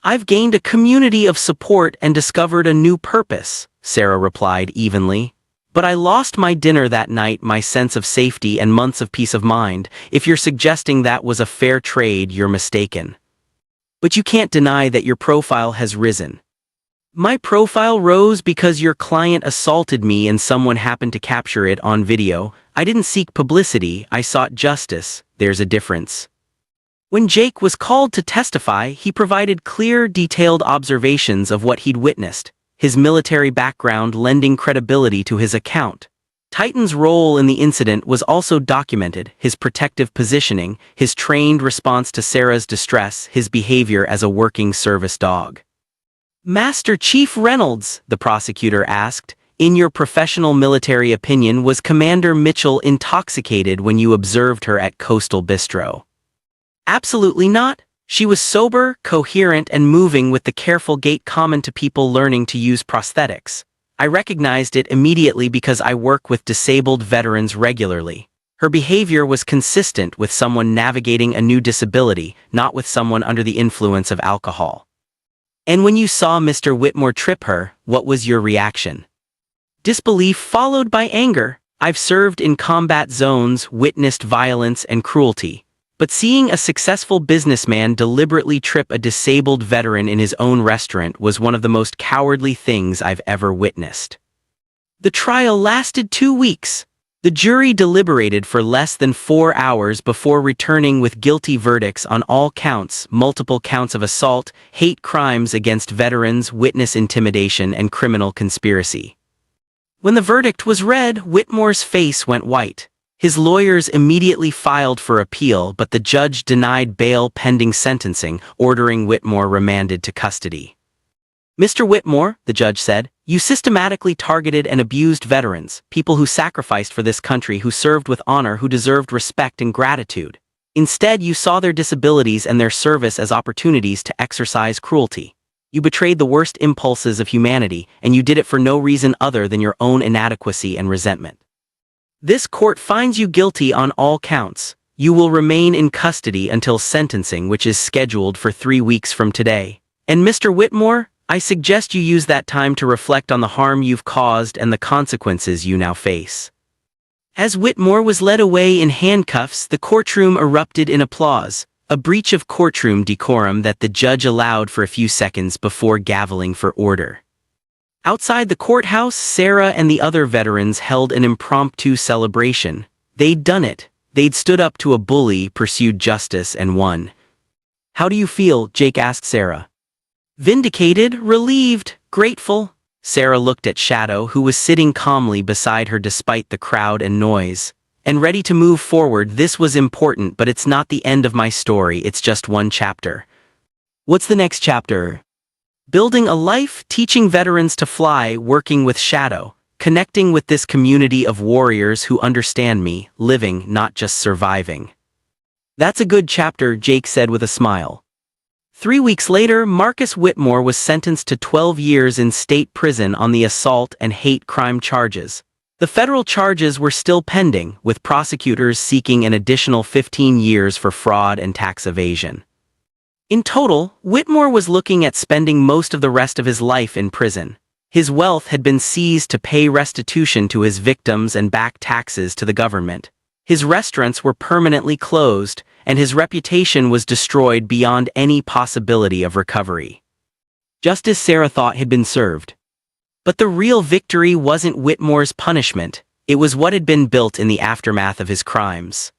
"I've gained a community of support and discovered a new purpose," Sarah replied evenly. "But I lost my dinner that night, my sense of safety, and months of peace of mind. If you're suggesting that was a fair trade, you're mistaken. But you can't deny that your profile has risen." "My profile rose because your client assaulted me and someone happened to capture it on video. I didn't seek publicity, I sought justice. There's a difference." When Jake was called to testify, he provided clear, detailed observations of what he'd witnessed, his military background lending credibility to his account. Titan's role in the incident was also documented, his protective positioning, his trained response to Sarah's distress, his behavior as a working service dog. "Master Chief Reynolds," the prosecutor asked, "in your professional military opinion, was Commander Mitchell intoxicated when you observed her at Coastal Bistro?" "Absolutely not. She was sober, coherent, and moving with the careful gait common to people learning to use prosthetics. I recognized it immediately because I work with disabled veterans regularly. Her behavior was consistent with someone navigating a new disability, not with someone under the influence of alcohol." "And when you saw Mr. Whitmore trip her, what was your reaction?" "Disbelief followed by anger. I've served in combat zones, witnessed violence and cruelty. But seeing a successful businessman deliberately trip a disabled veteran in his own restaurant was one of the most cowardly things I've ever witnessed." The trial lasted 2 weeks. The jury deliberated for less than 4 hours before returning with guilty verdicts on all counts, multiple counts of assault, hate crimes against veterans, witness intimidation, and criminal conspiracy. When the verdict was read, Whitmore's face went white. His lawyers immediately filed for appeal, but the judge denied bail pending sentencing, ordering Whitmore remanded to custody. "Mr. Whitmore," the judge said, "you systematically targeted and abused veterans, people who sacrificed for this country, who served with honor, who deserved respect and gratitude. Instead, you saw their disabilities and their service as opportunities to exercise cruelty. You betrayed the worst impulses of humanity, and you did it for no reason other than your own inadequacy and resentment." This court finds you guilty on all counts. You will remain in custody until sentencing, which is scheduled for 3 weeks from today. And Mr. Whitmore, I suggest you use that time to reflect on the harm you've caused and the consequences you now face." As Whitmore was led away in handcuffs, the courtroom erupted in applause, a breach of courtroom decorum that the judge allowed for a few seconds before gaveling for order. Outside the courthouse, Sarah and the other veterans held an impromptu celebration. They'd done it. They'd stood up to a bully, pursued justice, and won. "How do you feel?" Jake asked Sarah. "Vindicated, relieved, grateful." Sarah looked at Shadow, who was sitting calmly beside her despite the crowd and noise. "And ready to move forward. This was important, but it's not the end of my story, it's just one chapter." "What's the next chapter?" "Building a life, teaching veterans to fly, working with Shadow, connecting with this community of warriors who understand me, living, not just surviving." "That's a good chapter," Jake said with a smile. 3 weeks later, Marcus Whitmore was sentenced to 12 years in state prison on the assault and hate crime charges. The federal charges were still pending, with prosecutors seeking an additional 15 years for fraud and tax evasion. In total, Whitmore was looking at spending most of the rest of his life in prison. His wealth had been seized to pay restitution to his victims and back taxes to the government. His restaurants were permanently closed, and his reputation was destroyed beyond any possibility of recovery. Justice, Sarah thought, had been served. But the real victory wasn't Whitmore's punishment, it was what had been built in the aftermath of his crimes.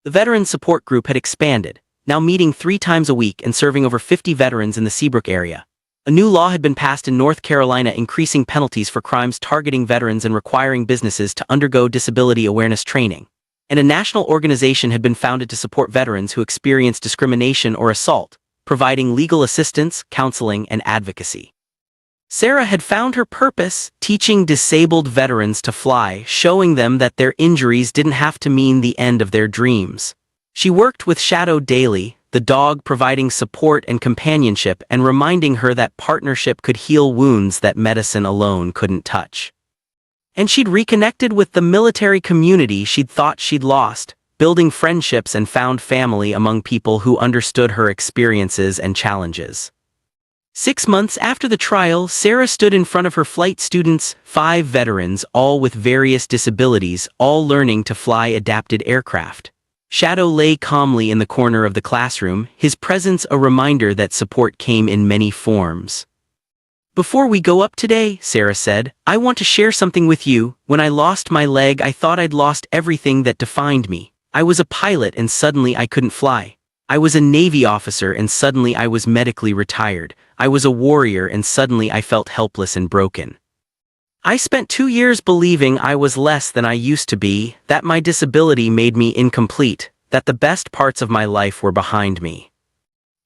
The veteran support group had expanded, now meeting 3 times a week and serving over 50 veterans in the Seabrook area. A new law had been passed in North Carolina increasing penalties for crimes targeting veterans and requiring businesses to undergo disability awareness training. And a national organization had been founded to support veterans who experience discrimination or assault, providing legal assistance, counseling, and advocacy. Sarah had found her purpose, teaching disabled veterans to fly, showing them that their injuries didn't have to mean the end of their dreams. She worked with Shadow daily, the dog providing support and companionship and reminding her that partnership could heal wounds that medicine alone couldn't touch. And she'd reconnected with the military community she'd thought she'd lost, building friendships and found family among people who understood her experiences and challenges. 6 months after the trial, Sarah stood in front of her flight students, 5 veterans, all with various disabilities, all learning to fly adapted aircraft. Shadow lay calmly in the corner of the classroom, his presence a reminder that support came in many forms. "Before we go up today," Sarah said, "I want to share something with you. When I lost my leg, I thought I'd lost everything that defined me. I was a pilot and suddenly I couldn't fly. I was a Navy officer and suddenly I was medically retired. I was a warrior and suddenly I felt helpless and broken. I spent 2 years believing I was less than I used to be, that my disability made me incomplete, that the best parts of my life were behind me.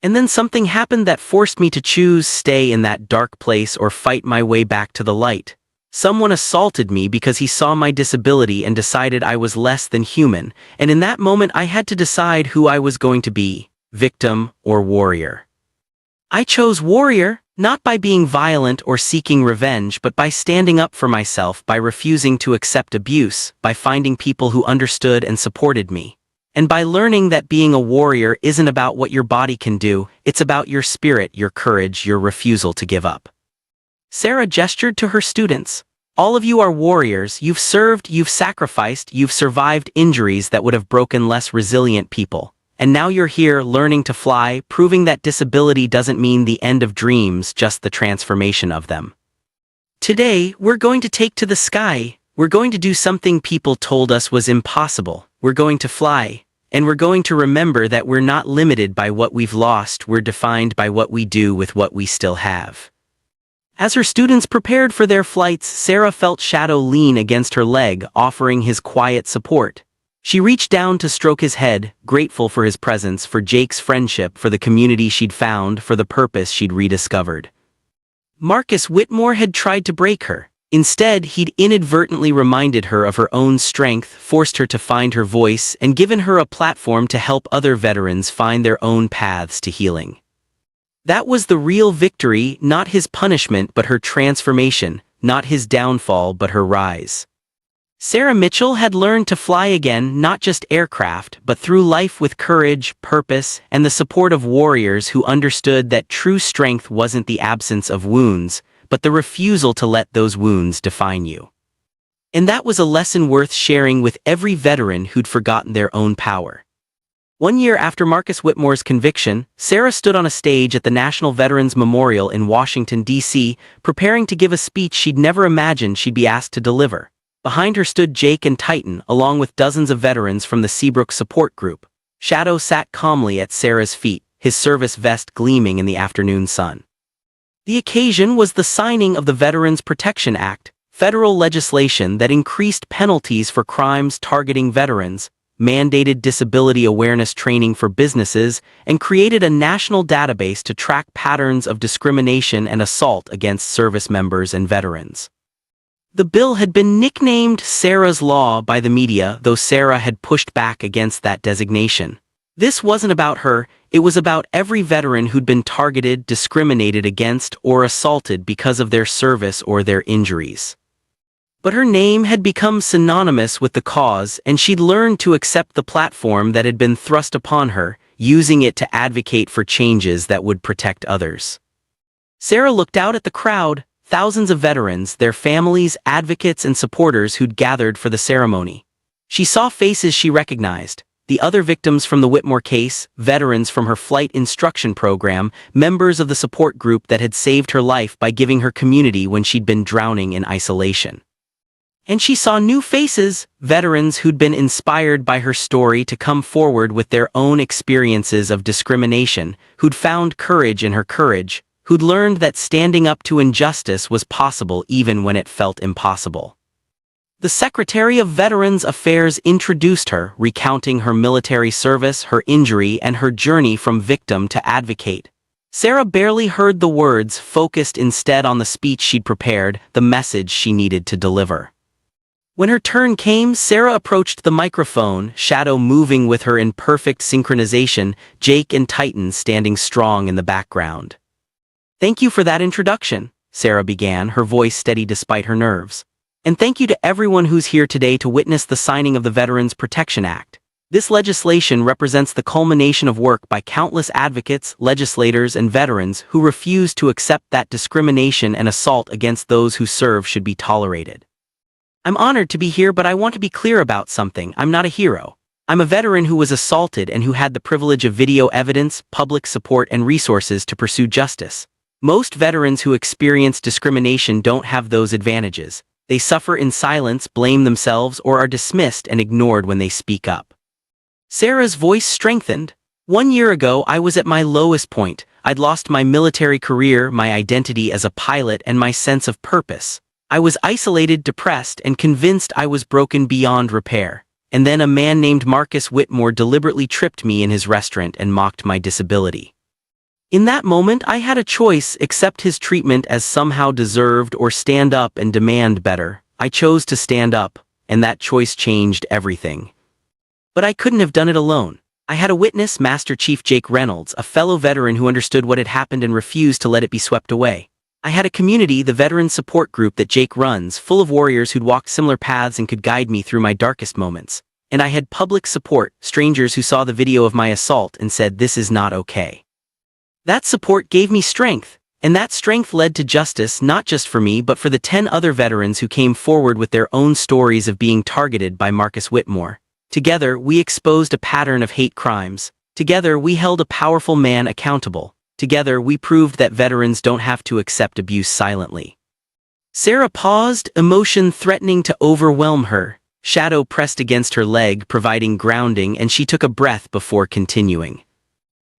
And then something happened that forced me to choose stay in that dark place or fight my way back to the light. Someone assaulted me because he saw my disability and decided I was less than human, and in that moment I had to decide who I was going to be, victim or warrior. I chose warrior, not by being violent or seeking revenge, but by standing up for myself, by refusing to accept abuse, by finding people who understood and supported me. And by learning that being a warrior isn't about what your body can do, it's about your spirit, your courage, your refusal to give up." Sarah gestured to her students. "All of you are warriors, you've served, you've sacrificed, you've survived injuries that would have broken less resilient people. And now you're here learning to fly, proving that disability doesn't mean the end of dreams, just the transformation of them. Today, we're going to take to the sky. We're going to do something people told us was impossible. We're going to fly, and we're going to remember that we're not limited by what we've lost, we're defined by what we do with what we still have." As her students prepared for their flights, Sarah felt Shadow lean against her leg, offering his quiet support. She reached down to stroke his head, grateful for his presence, for Jake's friendship, for the community she'd found, for the purpose she'd rediscovered. Marcus Whitmore had tried to break her. Instead, he'd inadvertently reminded her of her own strength, forced her to find her voice, and given her a platform to help other veterans find their own paths to healing. That was the real victory, not his punishment but her transformation, not his downfall but her rise. Sarah Mitchell had learned to fly again, not just aircraft, but through life with courage, purpose, and the support of warriors who understood that true strength wasn't the absence of wounds, but the refusal to let those wounds define you. And that was a lesson worth sharing with every veteran who'd forgotten their own power. 1 year after Marcus Whitmore's conviction, Sarah stood on a stage at the National Veterans Memorial in Washington, D.C., preparing to give a speech she'd never imagined she'd be asked to deliver. Behind her stood Jake and Titan, along with dozens of veterans from the Seabrook Support Group. Shadow sat calmly at Sarah's feet, his service vest gleaming in the afternoon sun. The occasion was the signing of the Veterans Protection Act, federal legislation that increased penalties for crimes targeting veterans, mandated disability awareness training for businesses, and created a national database to track patterns of discrimination and assault against service members and veterans. The bill had been nicknamed Sarah's Law by the media, though Sarah had pushed back against that designation. This wasn't about her, it was about every veteran who'd been targeted, discriminated against, or assaulted because of their service or their injuries. But her name had become synonymous with the cause, and she'd learned to accept the platform that had been thrust upon her, using it to advocate for changes that would protect others. Sarah looked out at the crowd, thousands of veterans, their families, advocates, and supporters who'd gathered for the ceremony. She saw faces she recognized, the other victims from the Whitmore case, veterans from her flight instruction program, members of the support group that had saved her life by giving her community when she'd been drowning in isolation. And she saw new faces, veterans who'd been inspired by her story to come forward with their own experiences of discrimination, who'd found courage in her courage, who'd learned that standing up to injustice was possible even when it felt impossible. The Secretary of Veterans Affairs introduced her, recounting her military service, her injury, and her journey from victim to advocate. Sarah barely heard the words, focused instead on the speech she'd prepared, the message she needed to deliver. When her turn came, Sarah approached the microphone, Shadow moving with her in perfect synchronization, Jake and Titan standing strong in the background. "Thank you for that introduction," Sarah began, her voice steady despite her nerves. "And thank you to everyone who's here today to witness the signing of the Veterans Protection Act. This legislation represents the culmination of work by countless advocates, legislators, and veterans who refuse to accept that discrimination and assault against those who serve should be tolerated. I'm honored to be here, but I want to be clear about something. I'm not a hero. I'm a veteran who was assaulted and who had the privilege of video evidence, public support, and resources to pursue justice. Most veterans who experience discrimination don't have those advantages. They suffer in silence, blame themselves, or are dismissed and ignored when they speak up." Sarah's voice strengthened. "1 year ago, I was at my lowest point. I'd lost my military career, my identity as a pilot, and my sense of purpose. I was isolated, depressed, and convinced I was broken beyond repair. And then a man named Marcus Whitmore deliberately tripped me in his restaurant and mocked my disability. In that moment, I had a choice: accept his treatment as somehow deserved or stand up and demand better. I chose to stand up, and that choice changed everything. But I couldn't have done it alone. I had a witness, Master Chief Jake Reynolds, a fellow veteran who understood what had happened and refused to let it be swept away. I had a community, the veteran support group that Jake runs, full of warriors who'd walked similar paths and could guide me through my darkest moments. And I had public support, strangers who saw the video of my assault and said, "This is not okay." That support gave me strength, and that strength led to justice not just for me but for the 10 other veterans who came forward with their own stories of being targeted by Marcus Whitmore. Together, we exposed a pattern of hate crimes. Together, we held a powerful man accountable. Together, we proved that veterans don't have to accept abuse silently. Sarah paused, emotion threatening to overwhelm her. Shadow pressed against her leg, providing grounding, and she took a breath before continuing.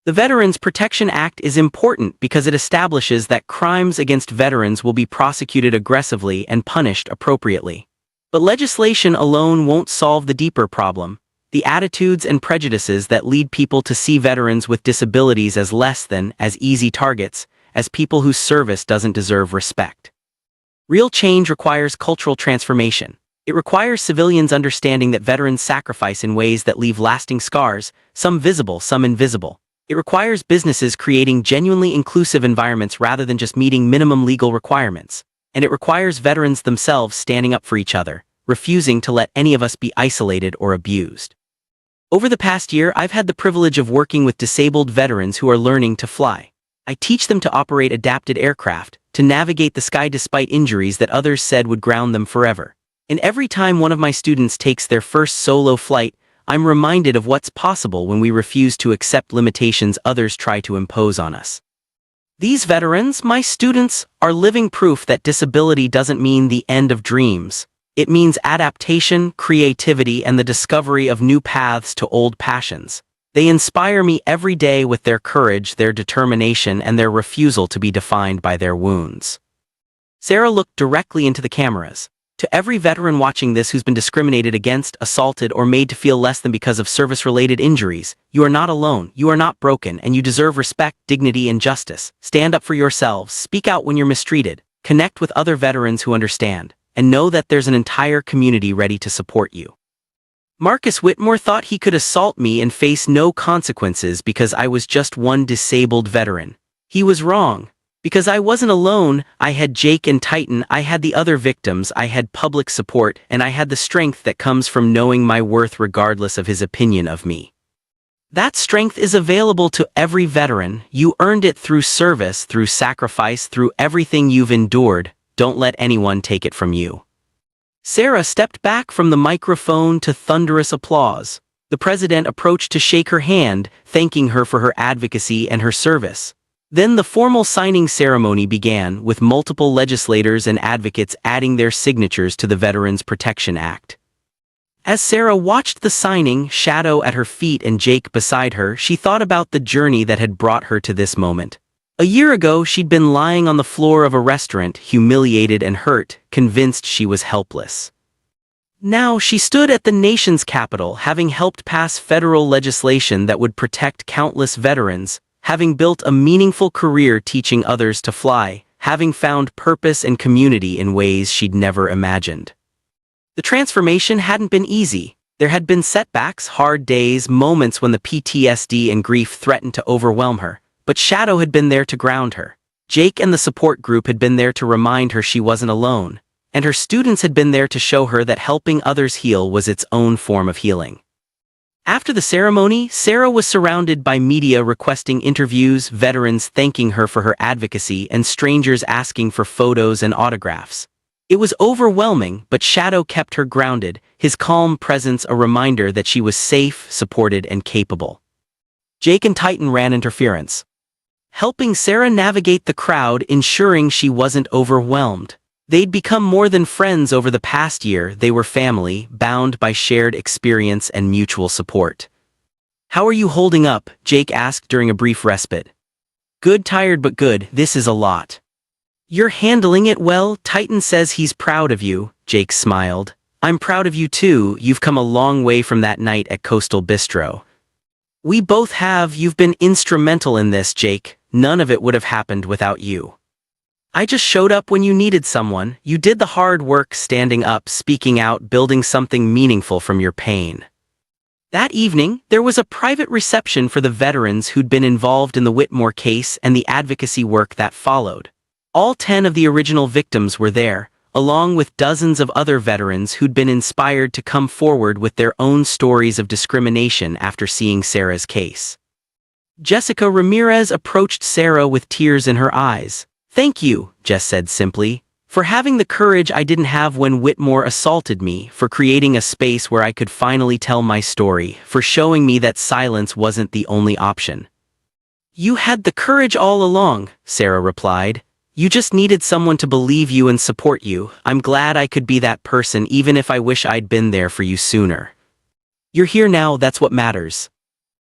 The Veterans Protection Act is important because it establishes that crimes against veterans will be prosecuted aggressively and punished appropriately. But legislation alone won't solve the deeper problem: the attitudes and prejudices that lead people to see veterans with disabilities as less than, as easy targets, as people whose service doesn't deserve respect. Real change requires cultural transformation. It requires civilians understanding that veterans sacrifice in ways that leave lasting scars, some visible, some invisible. It requires businesses creating genuinely inclusive environments rather than just meeting minimum legal requirements. And it requires veterans themselves standing up for each other, refusing to let any of us be isolated or abused. Over the past year, I've had the privilege of working with disabled veterans who are learning to fly. I teach them to operate adapted aircraft, to navigate the sky despite injuries that others said would ground them forever. And every time one of my students takes their first solo flight, I'm reminded of what's possible when we refuse to accept limitations others try to impose on us. These veterans, my students, are living proof that disability doesn't mean the end of dreams. It means adaptation, creativity, and the discovery of new paths to old passions. They inspire me every day with their courage, their determination, and their refusal to be defined by their wounds. Sarah looked directly into the cameras. To every veteran watching this who's been discriminated against, assaulted, or made to feel less than because of service-related injuries, you are not alone, you are not broken, and you deserve respect, dignity, and justice. Stand up for yourselves, speak out when you're mistreated, connect with other veterans who understand, and know that there's an entire community ready to support you. Marcus Whitmore thought he could assault me and face no consequences because I was just one disabled veteran. He was wrong. Because I wasn't alone, I had Jake and Titan, I had the other victims, I had public support, and I had the strength that comes from knowing my worth regardless of his opinion of me. That strength is available to every veteran. You earned it through service, through sacrifice, through everything you've endured. Don't let anyone take it from you. Sarah stepped back from the microphone to thunderous applause. The president approached to shake her hand, thanking her for her advocacy and her service. Then the formal signing ceremony began, with multiple legislators and advocates adding their signatures to the Veterans Protection Act. As Sarah watched the signing, Shadow at her feet and Jake beside her, she thought about the journey that had brought her to this moment. A year ago, she'd been lying on the floor of a restaurant, humiliated and hurt, convinced she was helpless. Now she stood at the nation's capital, having helped pass federal legislation that would protect countless veterans, having built a meaningful career teaching others to fly, having found purpose and community in ways she'd never imagined. The transformation hadn't been easy. There had been setbacks, hard days, moments when the PTSD and grief threatened to overwhelm her, but Shadow had been there to ground her. Jake and the support group had been there to remind her she wasn't alone, and her students had been there to show her that helping others heal was its own form of healing. After the ceremony, Sarah was surrounded by media requesting interviews, veterans thanking her for her advocacy, and strangers asking for photos and autographs. It was overwhelming, but Shadow kept her grounded, his calm presence a reminder that she was safe, supported, and capable. Jake and Titan ran interference, helping Sarah navigate the crowd, ensuring she wasn't overwhelmed. They'd become more than friends over the past year. They were family, bound by shared experience and mutual support. "How are you holding up?" Jake asked during a brief respite. "Good, tired but good. This is a lot." "You're handling it well." Titan says he's proud of you. Jake smiled. "I'm proud of you too. You've come a long way from that night at Coastal Bistro." "We both have. You've been instrumental in this, Jake. None of it would have happened without you. I just showed up when you needed someone. You did the hard work, standing up, speaking out, building something meaningful from your pain." That evening, there was a private reception for the veterans who'd been involved in the Whitmore case and the advocacy work that followed. All 10 of the original victims were there, along with dozens of other veterans who'd been inspired to come forward with their own stories of discrimination after seeing Sarah's case. Jessica Ramirez approached Sarah with tears in her eyes. "Thank you," Jess said simply, "for having the courage I didn't have when Whitmore assaulted me, for creating a space where I could finally tell my story, for showing me that silence wasn't the only option." "You had the courage all along," Sarah replied. "You just needed someone to believe you and support you. I'm glad I could be that person, even if I wish I'd been there for you sooner. You're here now, that's what matters."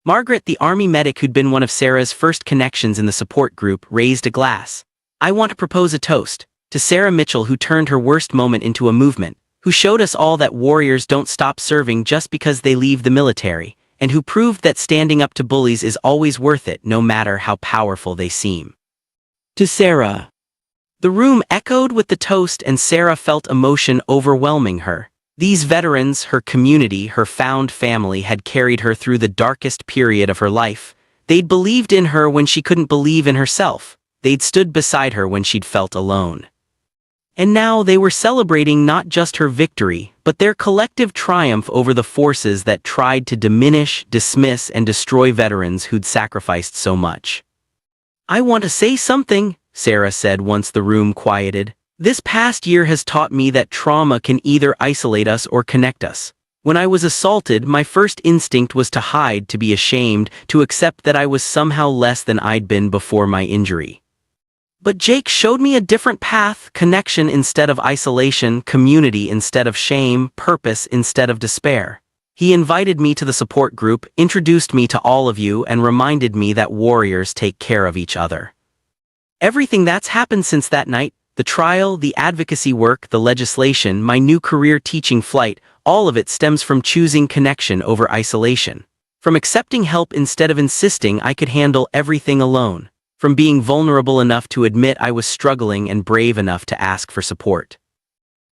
Margaret, the Army medic who'd been one of Sarah's first connections in the support group, raised a glass. "I want to propose a toast to Sarah Mitchell, who turned her worst moment into a movement, who showed us all that warriors don't stop serving just because they leave the military, and who proved that standing up to bullies is always worth it, no matter how powerful they seem. To Sarah." The room echoed with the toast, and Sarah felt emotion overwhelming her. These veterans, her community, her found family, had carried her through the darkest period of her life. They'd believed in her when she couldn't believe in herself. They'd stood beside her when she'd felt alone. And now they were celebrating not just her victory, but their collective triumph over the forces that tried to diminish, dismiss, and destroy veterans who'd sacrificed so much. "I want to say something," Sarah said once the room quieted. "This past year has taught me that trauma can either isolate us or connect us. When I was assaulted, my first instinct was to hide, to be ashamed, to accept that I was somehow less than I'd been before my injury. But Jake showed me a different path: connection instead of isolation, community instead of shame, purpose instead of despair. He invited me to the support group, introduced me to all of you, and reminded me that warriors take care of each other." Everything that's happened since that night, the trial, the advocacy work, the legislation, my new career teaching flight, all of it stems from choosing connection over isolation. From accepting help instead of insisting I could handle everything alone. From being vulnerable enough to admit I was struggling and brave enough to ask for support.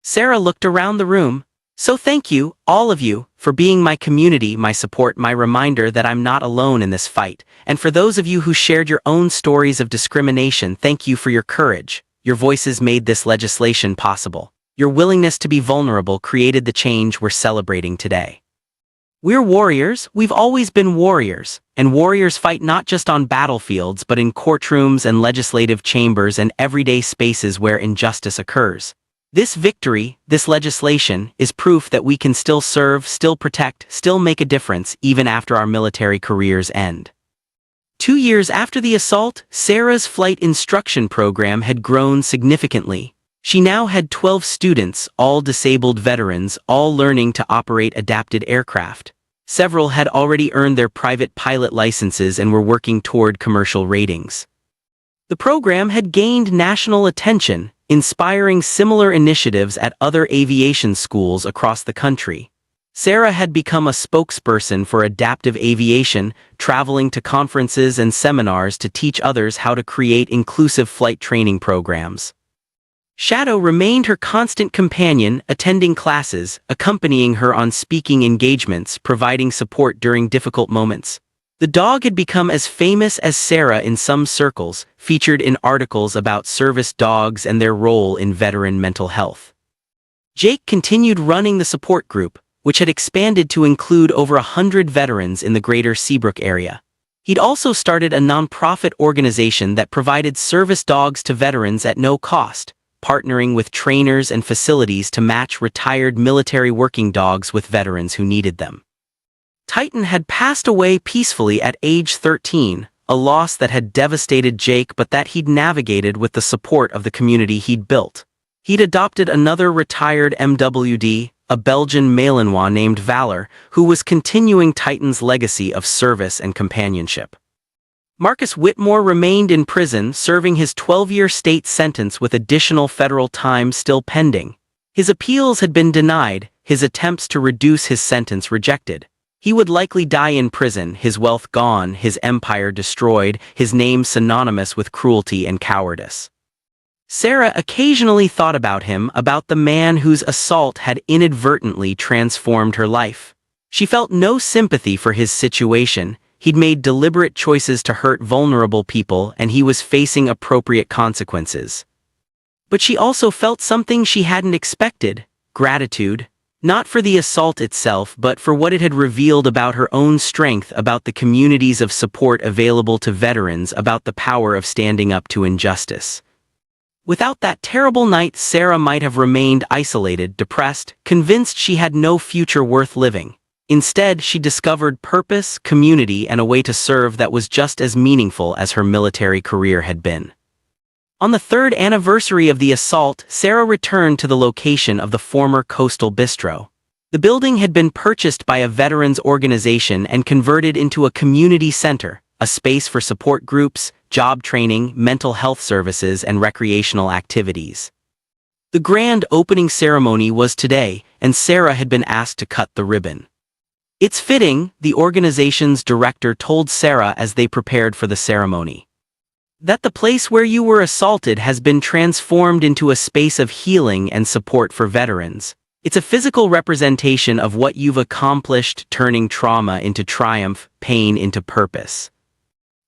Sarah looked around the room. "So thank you, all of you, for being my community, my support, my reminder that I'm not alone in this fight. And for those of you who shared your own stories of discrimination, thank you for your courage. Your voices made this legislation possible. Your willingness to be vulnerable created the change we're celebrating today. We're warriors, we've always been warriors, and warriors fight not just on battlefields but in courtrooms and legislative chambers and everyday spaces where injustice occurs. This victory, this legislation, is proof that we can still serve, still protect, still make a difference even after our military careers end." 2 years after the assault, Sarah's flight instruction program had grown significantly. She now had 12 students, all disabled veterans, all learning to operate adapted aircraft. Several had already earned their private pilot licenses and were working toward commercial ratings. The program had gained national attention, inspiring similar initiatives at other aviation schools across the country. Sarah had become a spokesperson for adaptive aviation, traveling to conferences and seminars to teach others how to create inclusive flight training programs. Shadow remained her constant companion, attending classes, accompanying her on speaking engagements, providing support during difficult moments. The dog had become as famous as Sarah in some circles, featured in articles about service dogs and their role in veteran mental health. Jake continued running the support group, which had expanded to include over 100 veterans in the greater Seabrook area. He'd also started a nonprofit organization that provided service dogs to veterans at no cost, partnering with trainers and facilities to match retired military working dogs with veterans who needed them. Titan had passed away peacefully at age 13, a loss that had devastated Jake but that he'd navigated with the support of the community he'd built. He'd adopted another retired MWD, a Belgian Malinois named Valor, who was continuing Titan's legacy of service and companionship. Marcus Whitmore remained in prison, serving his 12-year state sentence with additional federal time still pending. His appeals had been denied, his attempts to reduce his sentence rejected. He would likely die in prison, his wealth gone, his empire destroyed, his name synonymous with cruelty and cowardice. Sarah occasionally thought about him, about the man whose assault had inadvertently transformed her life. She felt no sympathy for his situation. He'd made deliberate choices to hurt vulnerable people, and he was facing appropriate consequences. But she also felt something she hadn't expected: gratitude. Not for the assault itself, but for what it had revealed about her own strength, about the communities of support available to veterans, about the power of standing up to injustice. Without that terrible night, Sarah might have remained isolated, depressed, convinced she had no future worth living. Instead, she discovered purpose, community, and a way to serve that was just as meaningful as her military career had been. On the 3rd anniversary of the assault, Sarah returned to the location of the former Coastal Bistro. The building had been purchased by a veterans organization and converted into a community center, a space for support groups, job training, mental health services, and recreational activities. The grand opening ceremony was today, and Sarah had been asked to cut the ribbon. "It's fitting," the organization's director told Sarah as they prepared for the ceremony, "that the place where you were assaulted has been transformed into a space of healing and support for veterans. It's a physical representation of what you've accomplished, turning trauma into triumph, pain into purpose."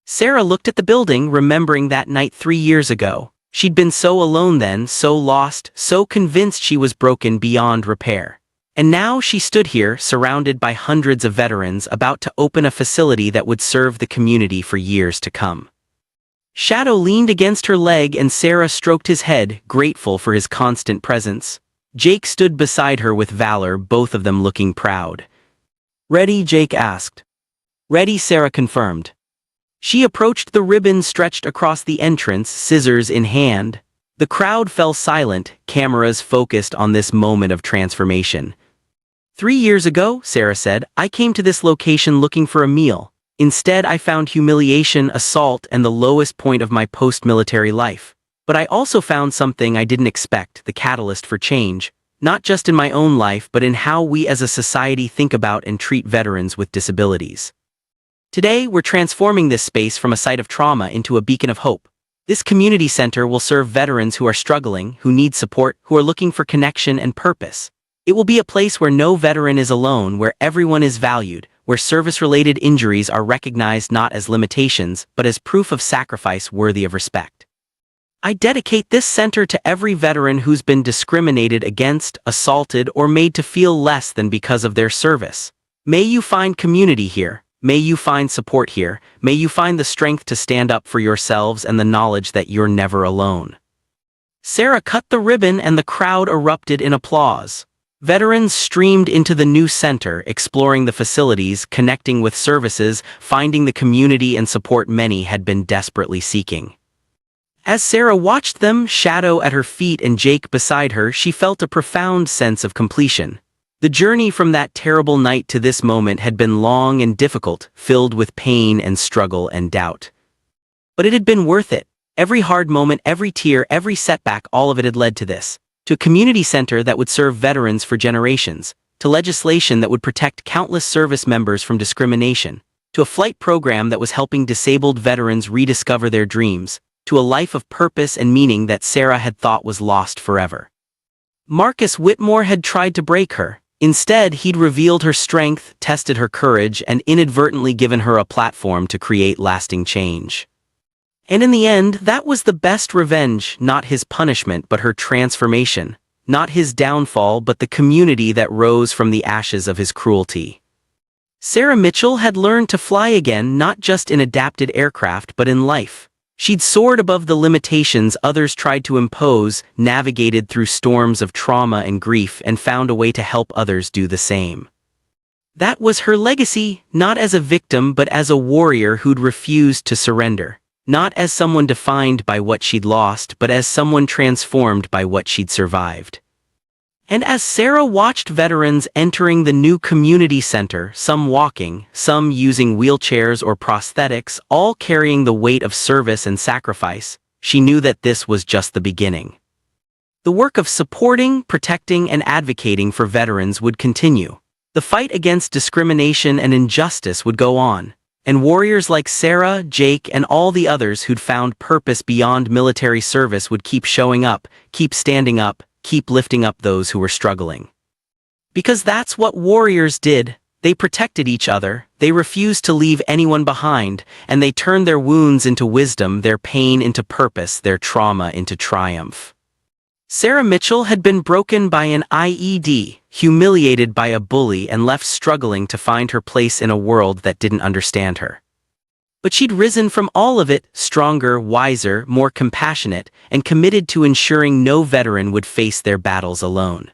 Sarah looked at the building, remembering that night 3 years ago. She'd been so alone then, so lost, so convinced she was broken beyond repair. And now she stood here, surrounded by hundreds of veterans, about to open a facility that would serve the community for years to come. Shadow leaned against her leg and Sarah stroked his head, grateful for his constant presence. Jake stood beside her with valor, both of them looking proud. "Ready?" Jake asked. "Ready," Sarah confirmed. She approached the ribbon stretched across the entrance, scissors in hand. The crowd fell silent, cameras focused on this moment of transformation. "3 years ago," Sarah said, "I came to this location looking for a meal. Instead, I found humiliation, assault, and the lowest point of my post-military life. But I also found something I didn't expect, the catalyst for change, not just in my own life but in how we as a society think about and treat veterans with disabilities. Today, we're transforming this space from a site of trauma into a beacon of hope. This community center will serve veterans who are struggling, who need support, who are looking for connection and purpose. It will be a place where no veteran is alone, where everyone is valued, where service-related injuries are recognized not as limitations but as proof of sacrifice worthy of respect. I dedicate this center to every veteran who's been discriminated against, assaulted, or made to feel less than because of their service. May you find community here. May you find support here. May you find the strength to stand up for yourselves and the knowledge that you're never alone." Sarah cut the ribbon and the crowd erupted in applause. Veterans streamed into the new center, exploring the facilities, connecting with services, finding the community and support many had been desperately seeking. As Sarah watched them, Shadow at her feet and Jake beside her, she felt a profound sense of completion. The journey from that terrible night to this moment had been long and difficult, filled with pain and struggle and doubt. But it had been worth it. Every hard moment, every tear, every setback, all of it had led to this. To a community center that would serve veterans for generations, to legislation that would protect countless service members from discrimination, to a flight program that was helping disabled veterans rediscover their dreams, to a life of purpose and meaning that Sarah had thought was lost forever. Marcus Whitmore had tried to break her. Instead, he'd revealed her strength, tested her courage, and inadvertently given her a platform to create lasting change. And in the end, that was the best revenge, not his punishment but her transformation, not his downfall but the community that rose from the ashes of his cruelty. Sarah Mitchell had learned to fly again, not just in adapted aircraft but in life. She'd soared above the limitations others tried to impose, navigated through storms of trauma and grief, and found a way to help others do the same. That was her legacy, not as a victim but as a warrior who'd refused to surrender. Not as someone defined by what she'd lost, but as someone transformed by what she'd survived. And as Sarah watched veterans entering the new community center, some walking, some using wheelchairs or prosthetics, all carrying the weight of service and sacrifice, she knew that this was just the beginning. The work of supporting, protecting, and advocating for veterans would continue. The fight against discrimination and injustice would go on. And warriors like Sarah, Jake, and all the others who'd found purpose beyond military service would keep showing up, keep standing up, keep lifting up those who were struggling. Because that's what warriors did. They protected each other, they refused to leave anyone behind, and they turned their wounds into wisdom, their pain into purpose, their trauma into triumph. Sarah Mitchell had been broken by an IED, humiliated by a bully, and left struggling to find her place in a world that didn't understand her. But she'd risen from all of it, stronger, wiser, more compassionate, and committed to ensuring no veteran would face their battles alone.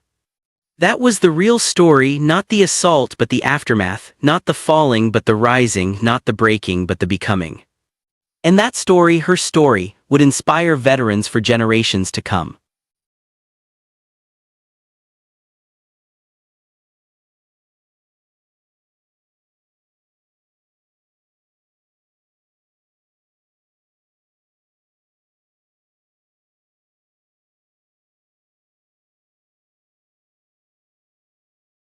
That was the real story, not the assault but the aftermath, not the falling but the rising, not the breaking but the becoming. And that story, her story, would inspire veterans for generations to come.